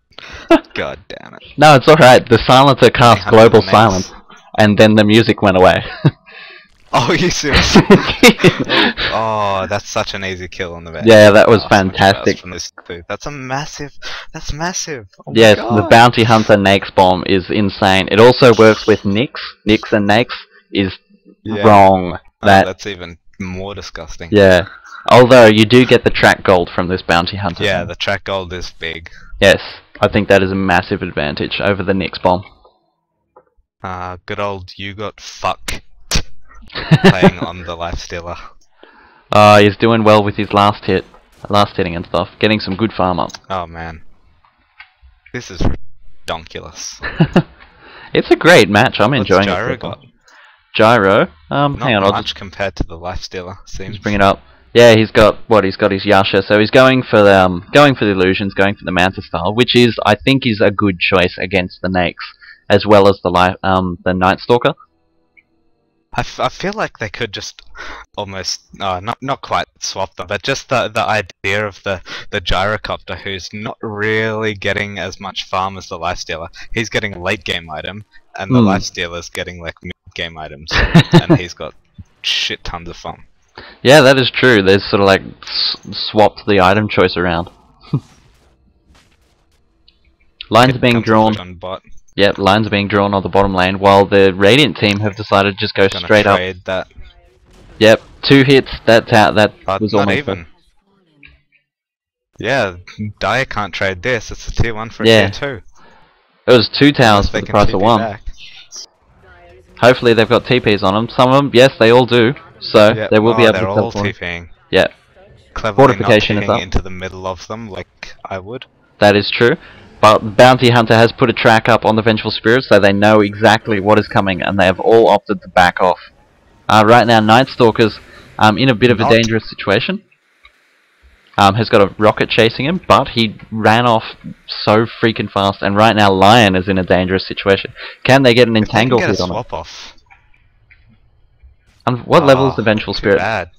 God damn it. No, it's alright. The silencer cast global silence, and then the music went away. Oh, you serious? Oh, that's such an easy kill on the bench. Yeah, that was fantastic. From this that's a massive. That's massive. Oh yes, the Bounty Hunter Nake's bomb is insane. It also works with Nyx. Nyx and Nakes is wrong. That's even more disgusting. Yeah. Although you do get the track gold from this Bounty Hunter. Yeah, the track gold is big. Yes, I think that is a massive advantage over the Nyx bomb. Good old you got fucked. Playing on the Lifestealer. He's doing well with his last hitting and stuff. Getting some good farm up. Oh man. This is ridiculous. It's a great match. I'm enjoying it. Gyro got? Gyro? Not hang on. much compared to the Lifestealer, seems. Just bring it up. Yeah, he's got he's got his Yasha, so he's going for the illusions, going for the Manta style, which I think is a good choice against the Nakes, as well as the Nightstalker. I feel like they could just almost not quite swap them, but just the idea of the gyrocopter, who's not really getting as much farm as the lifestealer. He's getting a late game item, and the lifestealer's getting like mid game items, and he's got shit tons of farm. Yeah, that is true. They've sort of like swapped the item choice around. Lines are being drawn. On bot. Yep, lines are being drawn on the bottom lane, while the Radiant team have decided to just go straight up. That. Yep, 2 hits, that's out, that was not almost even. Yeah, DotA can't trade this, it's a tier 1 for a tier 2. It was 2 towers for the price of 1. Back. Hopefully they've got TPs on them. Some of them, yes, they all do, so they will be able to they're all TPing. Yeah. Cleverly fortification not into the middle of them like I would. That is true. But Bounty Hunter has put a track up on the Vengeful Spirit, so they know exactly what is coming, and they have all opted to back off. Right now, Night Stalker's in a bit of a dangerous situation. Has got a rocket chasing him, but he ran off so freaking fast, and right now Lion is in a dangerous situation. Can they get an entangle hit on him? And what level is the Vengeful Spirit? Bad.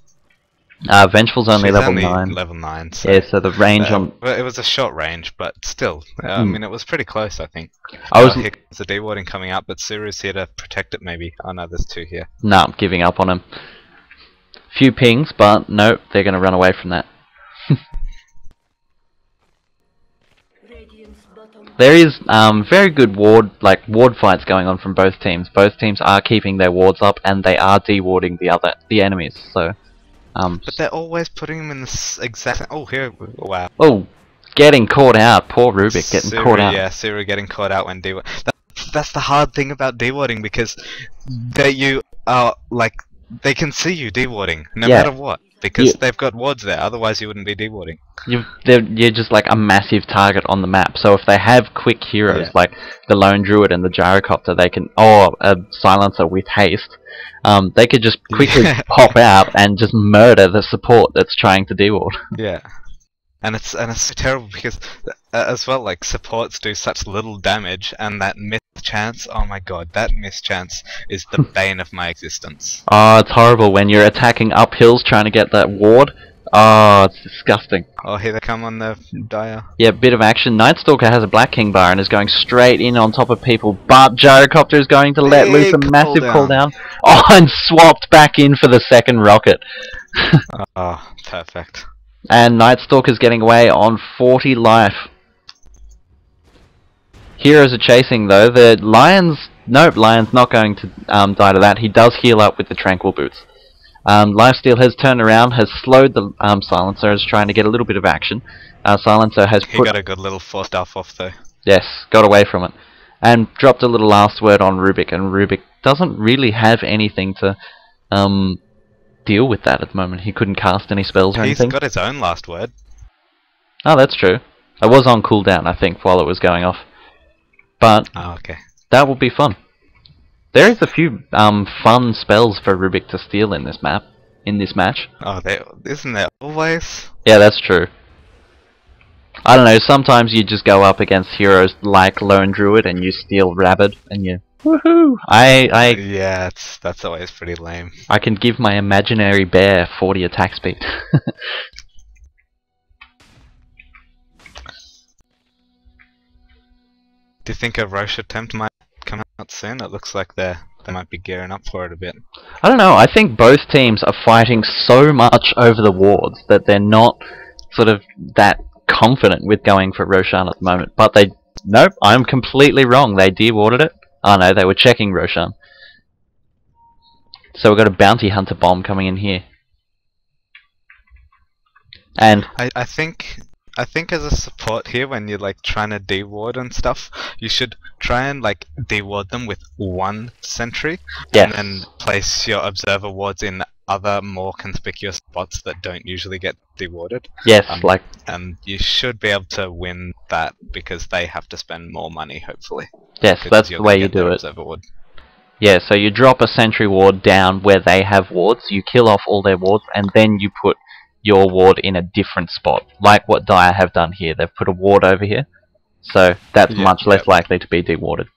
Vengeful's only level 9. Level 9. So, yeah, so the range on... Well, it was a short range, but still. I mean, it was pretty close, I think. Here comes the dewarding coming up, but Suru's here to protect it, maybe. Oh no, there's 2 here. No, I'm giving up on him. Few pings, but no, they're going to run away from that. There is very good ward fights going on from both teams. Both teams are keeping their wards up, and they are dewarding the enemies. So... but they're always putting him in the exact... Oh, here... Wow. Oh, getting caught out. Poor Rubik getting caught out. Yeah, Suru getting caught out when dewarding. That's the hard thing about dewarding, because they can see you dewarding, no matter what. Because they've got wards there, otherwise you wouldn't be dewarding. You're just like a massive target on the map, so if they have quick heroes like the Lone Druid and the Gyrocopter, they can... or a Silencer with haste, they could just quickly pop out and just murder the support that's trying to deward. Yeah. And it's so terrible because, as well, like, supports do such little damage, and that miss chance, oh my god, that miss chance is the bane of my existence. Oh, it's horrible when you're attacking up hills trying to get that ward. Oh, it's disgusting. Oh, here they come on the Dire. Yeah, bit of action. Night Stalker has a Black King bar and is going straight in on top of people, but Gyrocopter is going to let loose a massive cooldown. Oh, and swapped back in for the second rocket. Oh, perfect. And Night Stalker's getting away on 40 life. Heroes are chasing though. The Lion's... Nope, Lion's not going to die to that. He does heal up with the Tranquil Boots. Lifesteal has turned around, has slowed the Silencer, is trying to get a little bit of action. Silencer has He got a good little forced off though. Yes, got away from it. And dropped a little last word on Rubik, and Rubik doesn't really have anything to deal with that at the moment. He couldn't cast any spells or anything. He's got his own last word. Oh, that's true. It was on cooldown, I think, while it was going off. But that will be fun. There is a few fun spells for Rubik to steal in this map, in this match. Oh, isn't there always? Yeah, that's true. I don't know, sometimes you just go up against heroes like Lone Druid and you steal Rabid and you... Woohoo! Yeah, that's always pretty lame. I can give my imaginary bear 40 attack speed. Do you think a Roche attempt might come out soon? It looks like they might be gearing up for it a bit. I don't know, I think both teams are fighting so much over the wards that they're not sort of that confident with going for Roshan at the moment. But they... Nope, I'm completely wrong. They dewarded it. Oh no, they were checking Roshan. So we've got a Bounty Hunter bomb coming in here. And... I think as a support here, when you're like trying to deward and stuff, you should try and like deward them with one sentry, and then place your observer wards in other more conspicuous spots that don't usually get dewarded. Yes, and you should be able to win that because they have to spend more money, hopefully. Yes, that's the way you do it. Yeah, so you drop a sentry ward down where they have wards, you kill off all their wards, and then you put your ward in a different spot, like what DotA have done here. They've put a ward over here, so that's much less likely to be dewarded.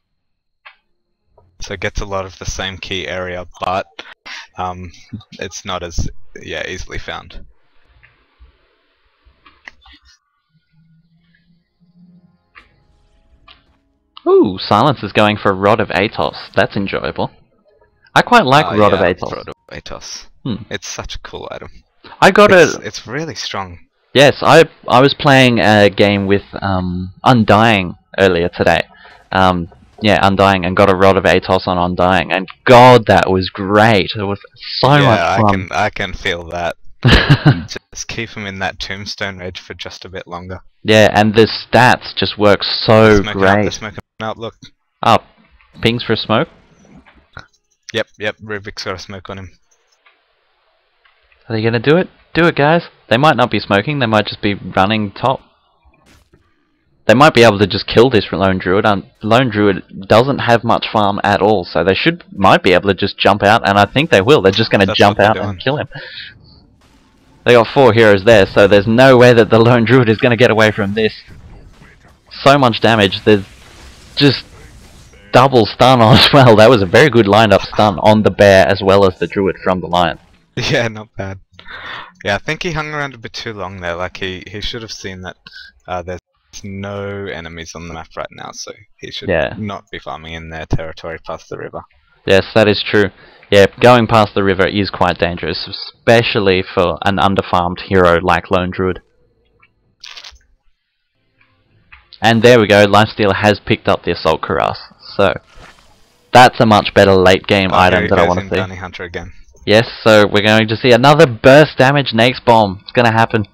So it gets a lot of the same key area, but it's not as easily found. Ooh, Silence is going for Rod of Atos. That's enjoyable. I quite like Rod of Atos. Rod of Atos. It's such a cool item. I got it. It's really strong. Yes, I was playing a game with Undying earlier today. Yeah, Undying, and got a Rod of Atos on Undying, and God, that was great. It was so much fun. I can feel that. Just keep him in that tombstone rage for just a bit longer. Yeah, and the stats just work so great. They're smoking out, look. Oh, pings for a smoke? Yep, Rubik's got a smoke on him. Are they gonna do it? Do it, guys. They might not be smoking, they might just be running top. They might be able to just kill this Lone Druid. Lone Druid doesn't have much farm at all, so they might be able to just jump out, and I think they will. They're just gonna jump out and kill him. They got 4 heroes there, so there's no way that the Lone Druid is gonna get away from this. So much damage. There's just double stun as well. That was a very good lined up stun on the bear as well as the Druid from the Lion. Yeah, not bad. Yeah, I think he hung around a bit too long there. Like he should have seen that there's no enemies on the map right now, so he should not be farming in their territory past the river. Yes, that is true. Yeah, going past the river is quite dangerous, especially for an underfarmed hero like Lone Druid. And there we go, Lifestealer has picked up the Assault Cuirass, so that's a much better late game item that I want to see. Bounty Hunter again. Yes, so we're going to see another burst damage Nake's bomb. It's going to happen.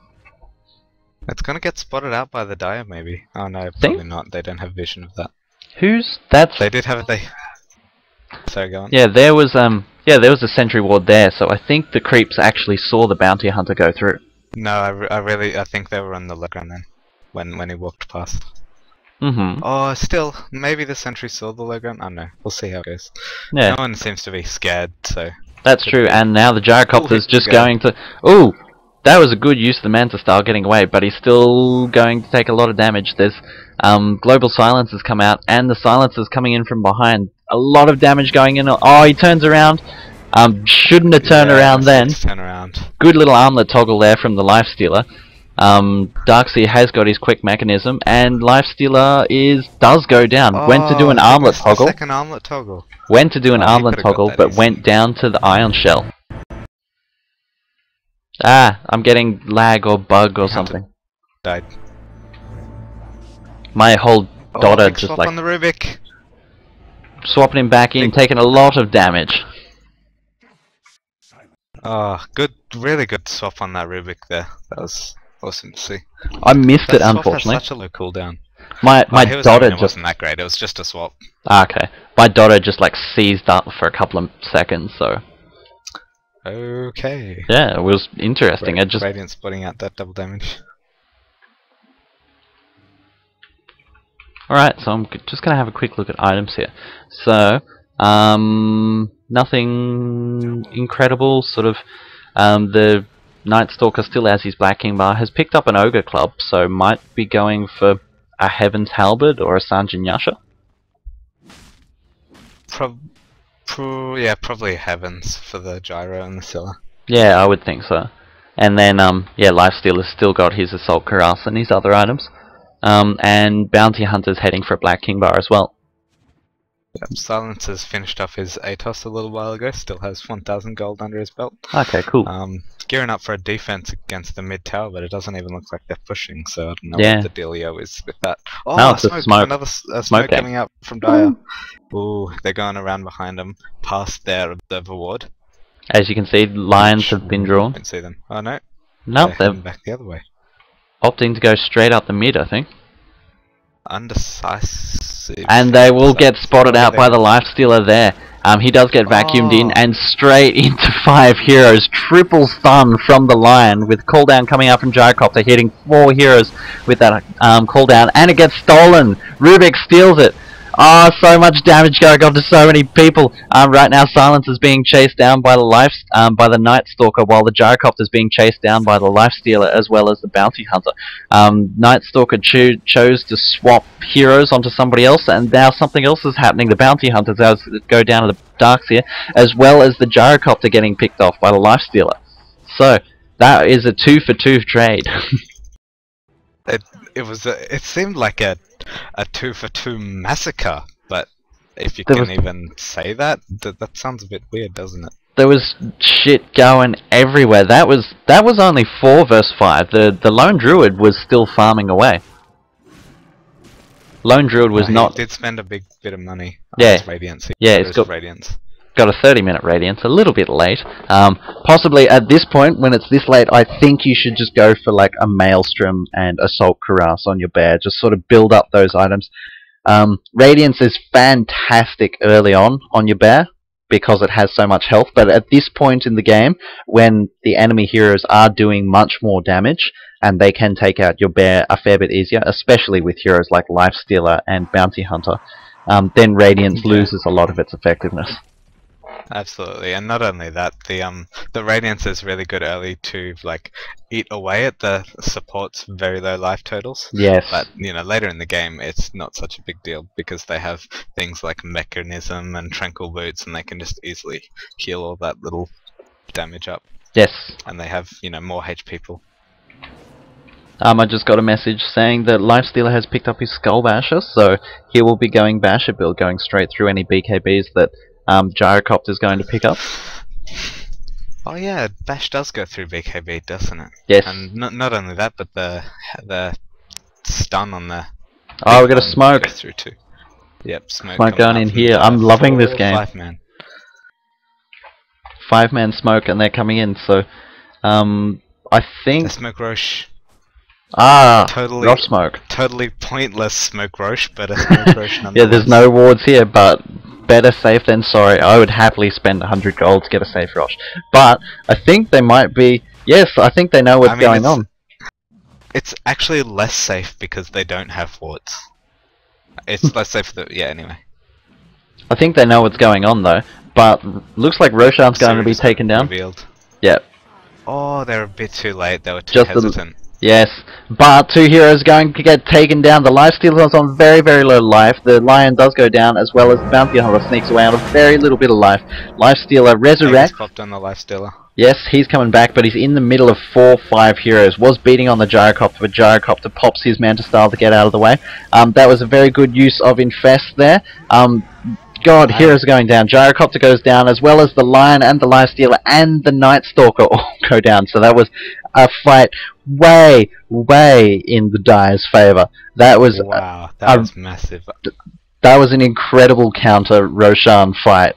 It's going to get spotted out by the Dire, maybe. Oh no, probably not. They don't have vision of that. They did have it. Sorry, go on. Yeah, there was a sentry ward there, so I think the creeps actually saw the bounty hunter go through. No, I think they were on the low ground then, when he walked past. Mm-hmm. Oh, still, maybe the sentry saw the low ground. I don't know. We'll see how it goes. Yeah. No one seems to be scared, so. That's true, and now the gyrocopter's just going to. Ooh, that was a good use of the Manta Style getting away, but he's still going to take a lot of damage. There's Global Silence has come out, and the Silence is coming in from behind. A lot of damage going in. Oh, he turns around. Shouldn't have turned around then. Turn around. Good little armlet toggle there from the Lifestealer. Darkseer has got his quick mechanism, and Lifestealer does go down. Went to do an armlet toggle. Second armlet toggle. Went to do an armlet toggle, but went down to the Ion Shell. Ah, I'm getting lag or bug or something. Died. My whole DotA just swap like on the Rubik. Swapping him back in, taking a lot of damage. Oh, good, really good swap on that Rubik there. That was awesome to see. I missed it, unfortunately. Has such a low cooldown. My DotA just wasn't that great. It was just a swap. Ah, okay. My DotA just like seized up for a couple of seconds, so. Okay. Yeah, it was interesting. It just Radiant spotting out that double damage. Alright, so I'm just going to have a quick look at items here. So, nothing incredible, sort of, the Night Stalker still has his Black King bar, has picked up an Ogre Club, so might be going for a Heaven's Halberd or a Sanjin Yasha. Yeah, probably Heavens for the Gyro and the Scylla. Yeah, I would think so. And then, yeah, Lifestealer's still got his Assault Cuirass and his other items. And Bounty Hunter's heading for a Black King bar as well. Yep, Silence has finished off his Atos a little while ago, still has 1,000 gold under his belt. Okay, cool. Gearing up for a defense against the mid tower, but it doesn't even look like they're pushing, so I don't know what the dealio is with that. Oh, no, it's a smoke. Another smoke coming out from Dire. Ooh, they're going around behind them, past their observer ward. As you can see, lions have been drawn. I can see them. Oh no. No, they're back the other way. Opting to go straight up the mid, I think. Undecisive. And they will get spotted out by the Lifestealer there. He does get vacuumed in and straight into 5 heroes. Triple stun from the Lion with cooldown coming out from Gyrocopter, hitting 4 heroes with that cooldown, and it gets stolen. Rubik steals it. Oh, so much damage going on to so many people. Right now, Silence is being chased down by the by the Night Stalker, while the Gyrocopter is being chased down by the Life Stealer as well as the Bounty Hunter. Night Stalker chose to swap heroes onto somebody else, and now something else is happening. The Bounty Hunters go down to the Darks here, as well as the Gyrocopter getting picked off by the Life Stealer. So that is a 2-for-2 trade. It seemed like a 2-for-2 massacre, but if you can even say that, that sounds a bit weird, doesn't it? There was shit going everywhere. That was only 4 versus 5. The Lone Druid was still farming away. Lone Druid was not. He did spend a big bit of money on yeah. his Radiance. It's got Radiance. Got a 30-minute Radiance, a little bit late. Possibly at this point, when it's this late, I think you should just go for like a Maelstrom and Assault Cuirass on your bear. Just sort of build up those items. Radiance is fantastic early on your bear because it has so much health, but at this point in the game, when the enemy heroes are doing much more damage, and they can take out your bear a fair bit easier, especially with heroes like Lifestealer and Bounty Hunter, then Radiance loses a lot of its effectiveness. Absolutely, and not only that, the Radiance is really good early to like eat away at the support's very low life totals. Yes. But later in the game, it's not such a big deal because they have things like Mechanism and Tranquil Boots, and they can just easily heal all that little damage up. Yes. And they have more HP pool. I just got a message saying that Lifestealer has picked up his Skull Basher, so he will be going Basher build, going straight through any BKBs that Gyrocopter is going to pick up. Oh yeah, Bash does go through BKB, doesn't it? Yes. And not only that, but the stun on the... Oh, we got a smoke. Goes through too. Yep, smoke going in here. I'm loving this game. 5-man. 5-man smoke, and they're coming in. So, I think the smoke Roche. Totally Roche smoke. Totally pointless smoke Roche, but a smoke Roche nonetheless. Yeah, there's no wards here, but better safe than sorry. I would happily spend 100 gold to get a safe Roche. But I think they might be... Yes, I think they know what's going on. It's actually less safe because they don't have wards. It's less safe for the... Yeah, anyway. I think they know what's going on though. But looks like Roshan's going to be taken down. Revealed. Yep. Oh, they're a bit too late. They were too hesitant. Yes, but 2 heroes going to get taken down. The Lifestealer is on very, very low life. The Lion does go down, as well as the Bounty Hunter sneaks away on a very little bit of life. Lifestealer resurrects. He's popped on the Lifestealer. Yes, he's coming back, but he's in the middle of 4-5 heroes. Was beating on the Gyrocopter, but Gyrocopter pops his Manta Style to get out of the way. That was a very good use of Infest there. God, heroes are going down. Gyrocopter goes down, as well as the Lion and the Lifestealer and the Night Stalker all go down. So that was a fight way, way in the Dire's favour. That was wow, that was massive. That was an incredible counter Roshan fight.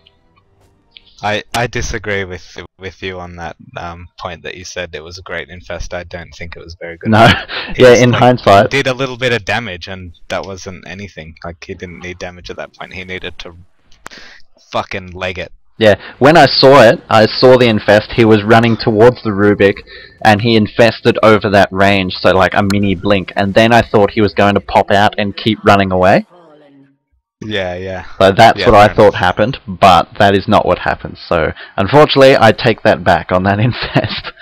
I disagree with you on that point that you said it was a great infest. I don't think it was very good. No, yeah, in hindsight, did a little bit of damage, and that wasn't anything. Like, he didn't need damage at that point. He needed to fucking leg it. Yeah, when I saw it, I saw the infest. He was running towards the Rubik, and he infested over that range, so like a mini blink. And then I thought he was going to pop out and keep running away. Yeah, yeah. So that's what I thought happened, but that is not what happened. So unfortunately, I take that back on that infest.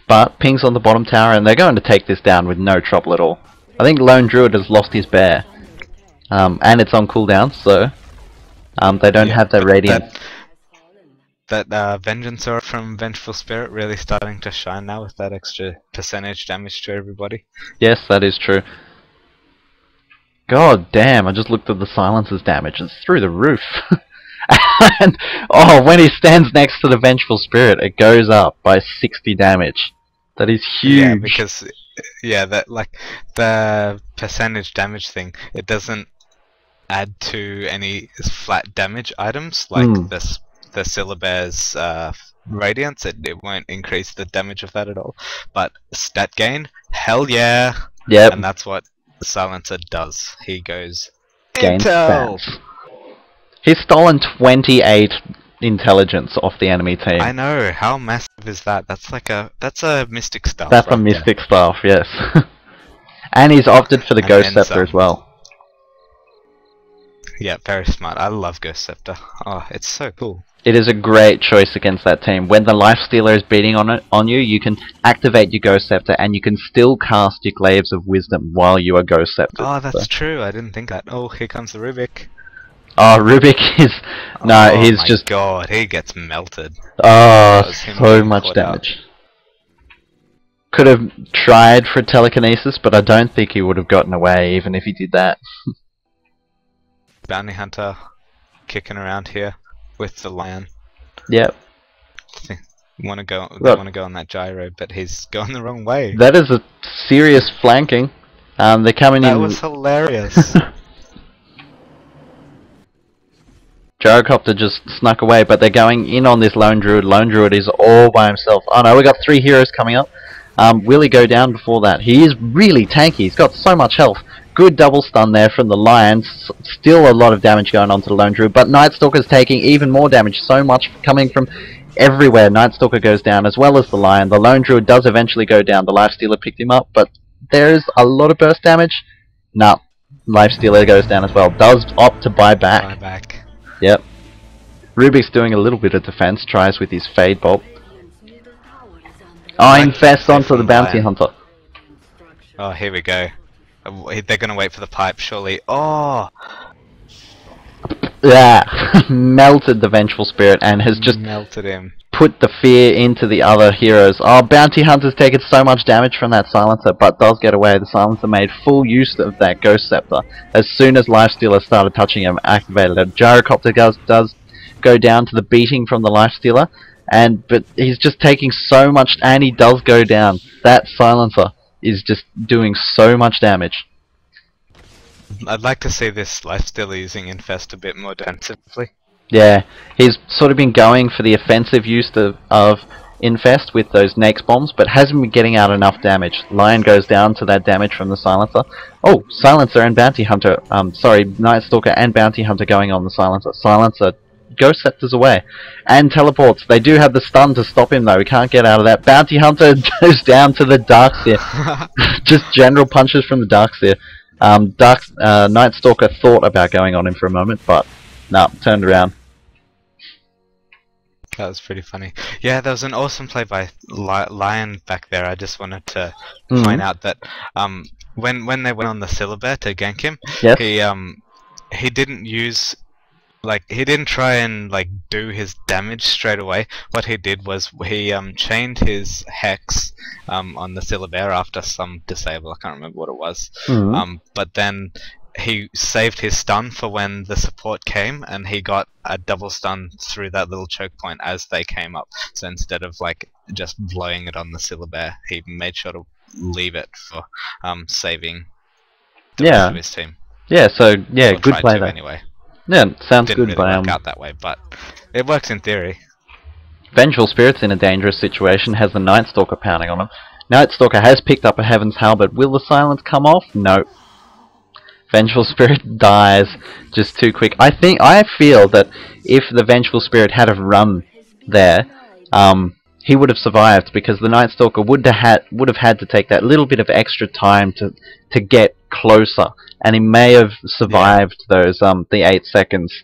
But Ping's on the bottom tower, and they're going to take this down with no trouble at all. I think Lone Druid has lost his bear, and it's on cooldown, so they don't have their Radiance. That Vengeance Aura from Vengeful Spirit really starting to shine now with that extra percentage damage to everybody. Yes, that is true. God damn, I just looked at the Silencer's damage, it's through the roof. And, oh, when he stands next to the Vengeful Spirit, it goes up by 60 damage. That is huge. Yeah, because, yeah, that, like, the percentage damage thing, it doesn't add to any flat damage items, like the Syllabear's Radiance, it won't increase the damage of that at all. But stat gain, hell yeah! Yep. And that's what the Silencer does. He goes, gains Intel! stats. He's stolen 28 intelligence off the enemy team. I know, how massive is that? That's like that's a Mystic Staff. That's a Mystic Staff, yes. And he's opted for the And Ghost then Scepter as some. well. Yeah, very smart. I love Ghost Scepter. Oh, it's so cool. It is a great choice against that team. When the Lifestealer is beating on you, you can activate your Ghost Scepter and you can still cast your Glaives of Wisdom while you are Ghost Scepter. Oh, that's true. I didn't think that. Oh, here comes the Rubik. Oh, Rubik is... No, oh he's my just... god, he gets melted. Oh, him so getting much caught damage. Could have tried for telekinesis, but I don't think he would have gotten away even if he did that. Bounty Hunter kicking around here with the lion. Yep. They want to go on that gyro, but he's going the wrong way. That is a serious flanking. They're coming in. That was hilarious. Gyrocopter just snuck away, but they're going in on this Lone Druid. Lone Druid is all by himself. Oh no, we got 3 heroes coming up. Will he go down before that? He is really tanky. He's got so much health. Good double stun there from the Lions. Still a lot of damage going on to the Lone Druid, but Nightstalker's taking even more damage. So much coming from everywhere. Nightstalker goes down as well as the Lion. The Lone Druid does eventually go down. The Lifestealer picked him up, but there's a lot of burst damage. Nah, Lifestealer goes down as well. Does opt to buy back. Buy back. Yep. Rubik's doing a little bit of defense. Tries with his Fade Bolt. Oh, infest onto the Bounty Hunter. Oh, here we go. They're gonna wait for the pipe, surely. Oh! Yeah, melted the Vengeful Spirit and has just melted him. Put the fear into the other heroes. Oh, Bounty Hunter's taken so much damage from that Silencer, but does get away. The Silencer made full use of that Ghost Scepter. As soon as Lifestealer started touching him, activated it. Gyrocopter does go down to the beating from the Lifestealer, but he's just taking so much, and he does go down. That Silencer is just doing so much damage. I'd like to see this Lifestealer using Infest a bit more defensively. Yeah, he's sort of been going for the offensive use of Infest with those Nakes bombs, but hasn't been getting out enough damage. Lion goes down to that damage from the Silencer. Oh, Silencer and Bounty Hunter, Nightstalker and Bounty Hunter going on the Silencer. Silencer Ghost Scepters away. And teleports. They do have the stun to stop him though, we can't get out of that. Bounty Hunter goes down to the Darkseer. Just general punches from the Darkseer. Nightstalker thought about going on him for a moment, but no, turned around. That was pretty funny. Yeah, there was an awesome play by Lion back there. I just wanted to point out that when they went on the Syllabare to gank him, yes. he didn't use he didn't try and do his damage straight away. What he did was he chained his Hex on the Syllabare after some disable. I can't remember what it was. But then he saved his stun for when the support came, and he got a double stun through that little choke point as they came up. So instead of just blowing it on the Syllabare, he made sure to leave it for saving the rest of his team. Yeah, so yeah, good play there. Anyway. Yeah, sounds Didn't good. really work out that way, but it works in theory. Vengeful Spirit's in a dangerous situation, has the Nightstalker pounding on him. Nightstalker has picked up a Heaven's Halberd. Will the silence come off? No. Vengeful Spirit dies just too quick. I feel that if the Vengeful Spirit had have run there, he would have survived, because the Nightstalker would have had to take that little bit of extra time to get closer, and he may have survived those the 8 seconds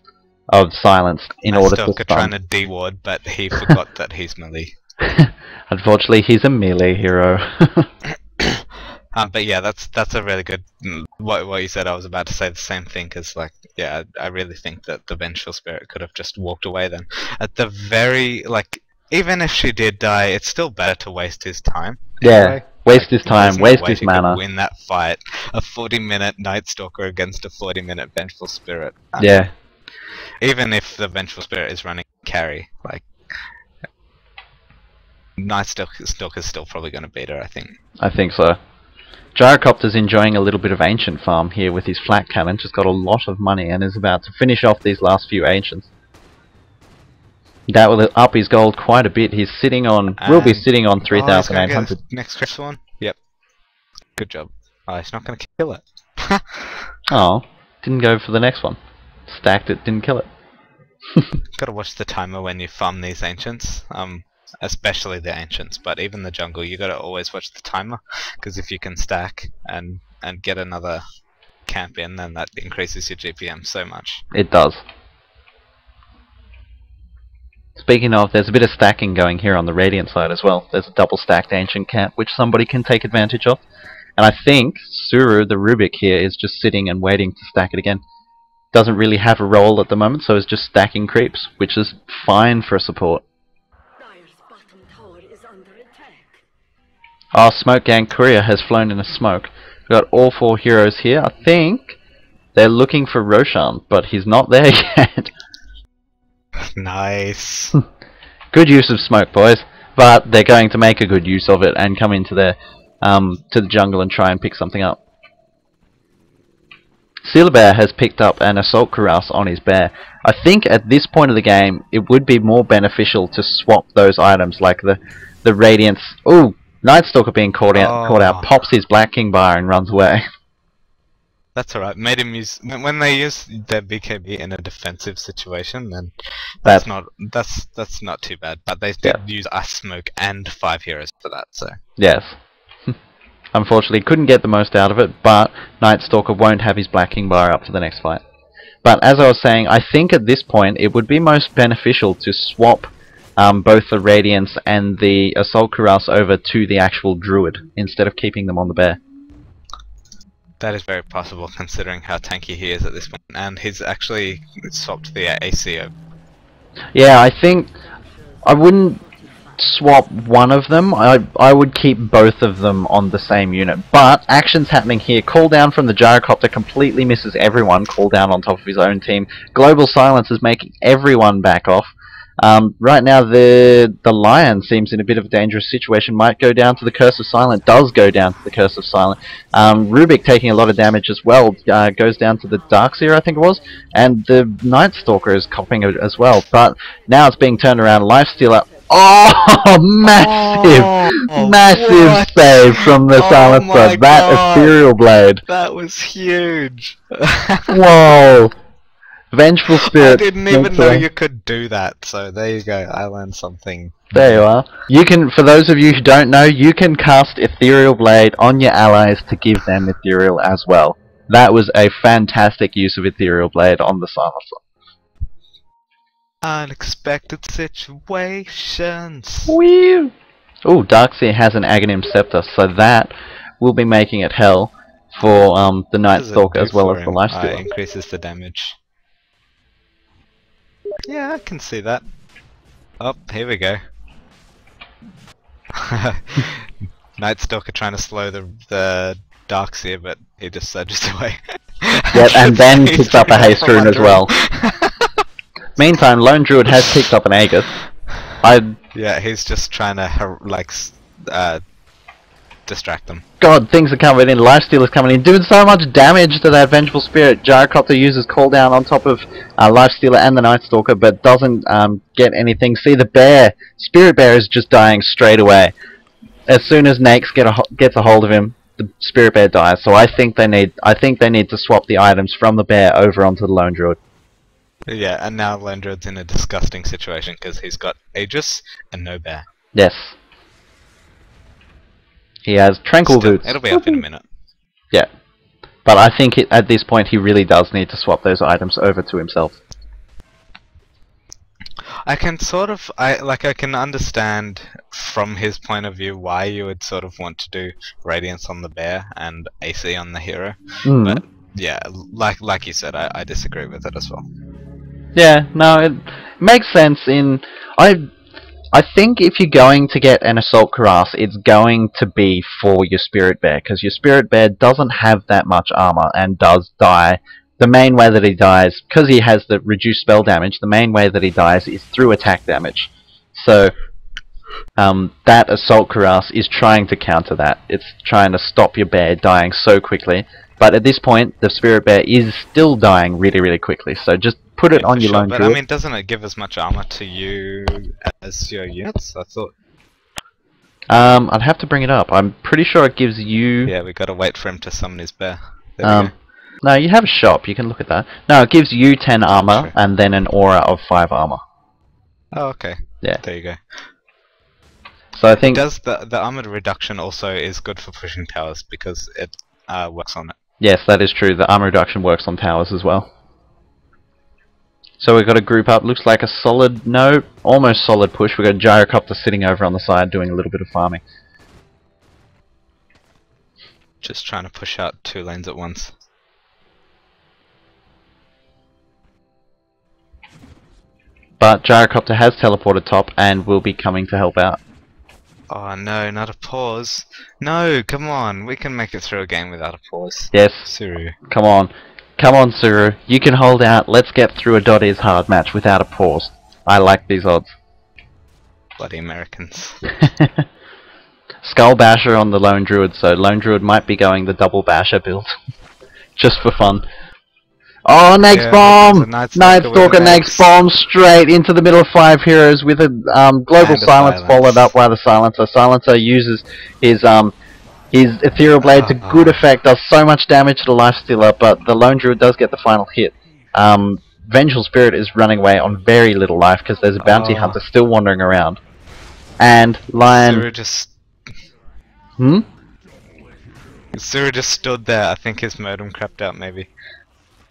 of silence in order to stun. Trying to de-ward, but he forgot that he's melee. Unfortunately, he's a melee hero. But yeah, that's a really good what you said. I was about to say the same thing, because yeah, I really think that the Vengeful Spirit could have just walked away then. At the very even if she did die, it's still better to waste his time. Yeah, anyway. Waste his time, waste his mana. Win that fight, a 40-minute Nightstalker against a 40-minute Vengeful Spirit. Yeah. Even if the Vengeful Spirit is running carry, Nightstalker's still probably going to beat her, I think. I think so. Gyrocopter's enjoying a little bit of Ancient farm here with his Flat Cannon. Just got a lot of money and is about to finish off these last few Ancients. That will up his gold quite a bit. He's sitting on, will be sitting on 3,800. Next crystal one? Yep. Good job. Oh, he's not going to kill it. Oh, didn't go for the next one. Stacked it, didn't kill it. Gotta watch the timer when you farm these Ancients. Especially the Ancients, but even the jungle, you gotta always watch the timer, because if you can stack and and get another camp in, then that increases your GPM so much. It does. Speaking of, there's a bit of stacking going here on the Radiant side as well. There's a double stacked Ancient camp which somebody can take advantage of. And I think Suru, the Rubik here, is just sitting and waiting to stack it again. Doesn't really have a role at the moment, so is just stacking creeps, which is fine for a support. Our Smoke Gang Courier has flown in a smoke. We've got all 4 heroes here. I think they're looking for Roshan, but he's not there yet. Nice. Good use of smoke, boys. But they're going to make a good use of it and come into their to the jungle and try and pick something up. Sealer Bear has picked up an Assault Cuirass on his bear. I think at this point of the game it would be more beneficial to swap those items, like the Radiance. Ooh, Night Stalker being caught out, pops his Black King Bar and runs away. That's alright. Made him use when they use their BKB in a defensive situation, then that's not too bad. But they did use Ice Smoke and 5 heroes for that, so yes. Unfortunately, couldn't get the most out of it, but Night Stalker won't have his Black King Bar up for the next fight. But as I was saying, I think at this point it would be most beneficial to swap both the Radiance and the Assault Cuirass over to the actual Druid, instead of keeping them on the bear. that is very possible considering how tanky he is at this point, and he's actually swapped the AC over. Yeah, I think I wouldn't swap one of them. I would keep both of them on the same unit. But action's happening here. Call down from the gyrocopter completely misses everyone. Call down on top of his own team. Global silence is making everyone back off. Right now the Lion seems in a bit of a dangerous situation. Might go down to the Curse of Silent. Does go down to the Curse of Silent. Rubik taking a lot of damage as well. Goes down to the Darkseer, I think it was. And the Night Stalker is copping it as well. But now it's being turned around. Lifestealer. Oh, massive save from the Silencer. That Ethereal Blade. That was huge. Whoa. Vengeful Spirit. I didn't even know you could do that, so there you go, I learned something. There you are. You can, for those of you who don't know, you can cast Ethereal Blade on your allies to give them Ethereal as well. That was a fantastic use of Ethereal Blade on the Silencer. Unexpected situations. Whew. Ooh, Darkseer has an Aghanim Scepter, so that will be making it hell for the Night Stalker as well as the Lifestealer. Increases the damage. Yeah, I can see that. Oh, here we go. Night Stalker trying to slow the Darkseer, but he just surges away. Yep, and then picks up a Haste Rune as well. Meantime, Lone Druid has picked up an Aegis. Yeah, he's just trying to like distract them. God, things are coming in. Lifestealer's coming in, doing so much damage to that Vengeful Spirit. Gyrocopter uses Call Down on top of Lifestealer and the Night Stalker, but doesn't get anything. See, the bear, Spirit Bear, is just dying straight away. As soon as Nakes gets a hold of him, the Spirit Bear dies. So I think they need to swap the items from the bear over onto the Lone Druid. Yeah, and now Lone Druid's in a disgusting situation because he's got Aegis and no bear. Yes. He has Tranquil Boots. It'll be up in a minute. Yeah. But I think at this point he really does need to swap those items over to himself. I can sort of, I can understand from his point of view why you would sort of want to do Radiance on the bear and AC on the hero. But yeah, like you said, I disagree with it as well. Yeah, no, it makes sense in... I think if you're going to get an Assault Cuirass, it's going to be for your Spirit Bear, because your Spirit Bear doesn't have that much armor and does die. The main way that he dies, because he has the reduced spell damage, the main way that he dies is through attack damage. So, that Assault Cuirass is trying to counter that. It's trying to stop your bear dying so quickly. But at this point, the Spirit Bear is still dying really, really quickly, so just put it on your Lone Druid. But I mean, doesn't it give as much armor to you as your units? I thought. I'd have to bring it up. I'm pretty sure it gives you... Yeah, we gotta wait for him to summon his bear. There we go. No, you have a shop, you can look at that. No, it gives you 10 armor, and then an aura of 5 armor. Oh, okay. Yeah. There you go. So I think... Does the armored reduction also is good for pushing towers, because it works on it. Yes, that is true. The armor reduction works on towers as well. So we've got a group up. Looks like a solid, no, almost solid push. We've got a gyrocopter sitting over on the side doing a little bit of farming. Just trying to push out 2 lanes at once. But gyrocopter has teleported top and will be coming to help out. Oh no, not a pause. No, come on. We can make it through a game without a pause. Yes. Suru. Come on. Come on, Suru. You can hold out. Let's get through a DotA match without a pause. I like these odds. Bloody Americans. Skull Basher on the Lone Druid, so Lone Druid might be going the double Basher build. Just for fun. Oh, Nags Bomb! Night Stalker Nags Bomb straight into the middle of 5 heroes with a global silence followed up by the Silencer. Silencer uses his Ethereal Blade to good effect, does so much damage to the Lifestealer, but the Lone Druid does get the final hit. Vengeful Spirit is running away on very little life because there's a Bounty Hunter still wandering around. And Lion... Suru just... Suru just stood there. I think his modem crapped out maybe.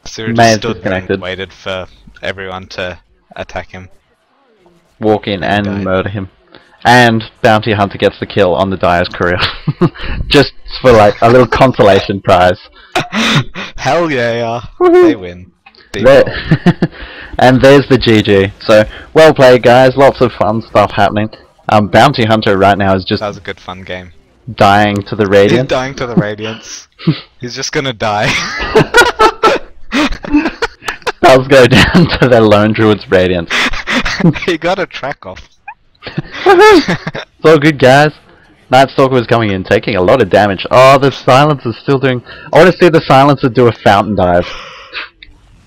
Suru just stood there and waited for everyone to attack him. Walk in and murder him. And Bounty Hunter gets the kill on the Dire's courier. Just for like a little consolation prize. Hell yeah, they win. And there's the GG. So, well played guys, lots of fun stuff happening. Bounty Hunter right now is just... That was a good fun game. Dying to the Radiance. He's dying to the Radiance. He's just gonna die. Does go down to the Lone Druid's Radiance. He got a track off. It's all good guys. Night Stalker was coming in, taking a lot of damage. Oh, the Silencer's still doing... I want to see the Silencer do a fountain dive.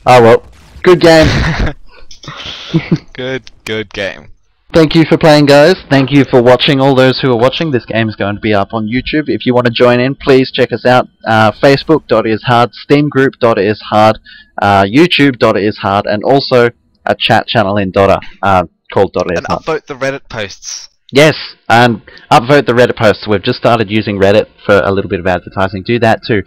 Oh well. Good game. Good game. Thank you for playing guys. Thank you for watching, all those who are watching. This game is going to be up on YouTube. If you want to join in, please check us out. Facebook, DotA, Steam group, DotA, YouTube, DotA, and also a chat channel in DotA called DotA. And upvote the Reddit posts. Yes, and upvote the Reddit posts. We've just started using Reddit for a little bit of advertising. Do that too.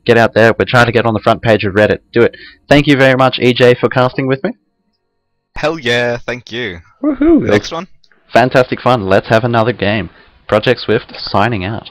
Get out there. We're trying to get on the front page of Reddit. Do it. Thank you very much, EJ, for casting with me. Hell yeah, thank you. Woohoo! Next one? Fantastic fun. Let's have another game. Project Swift signing out.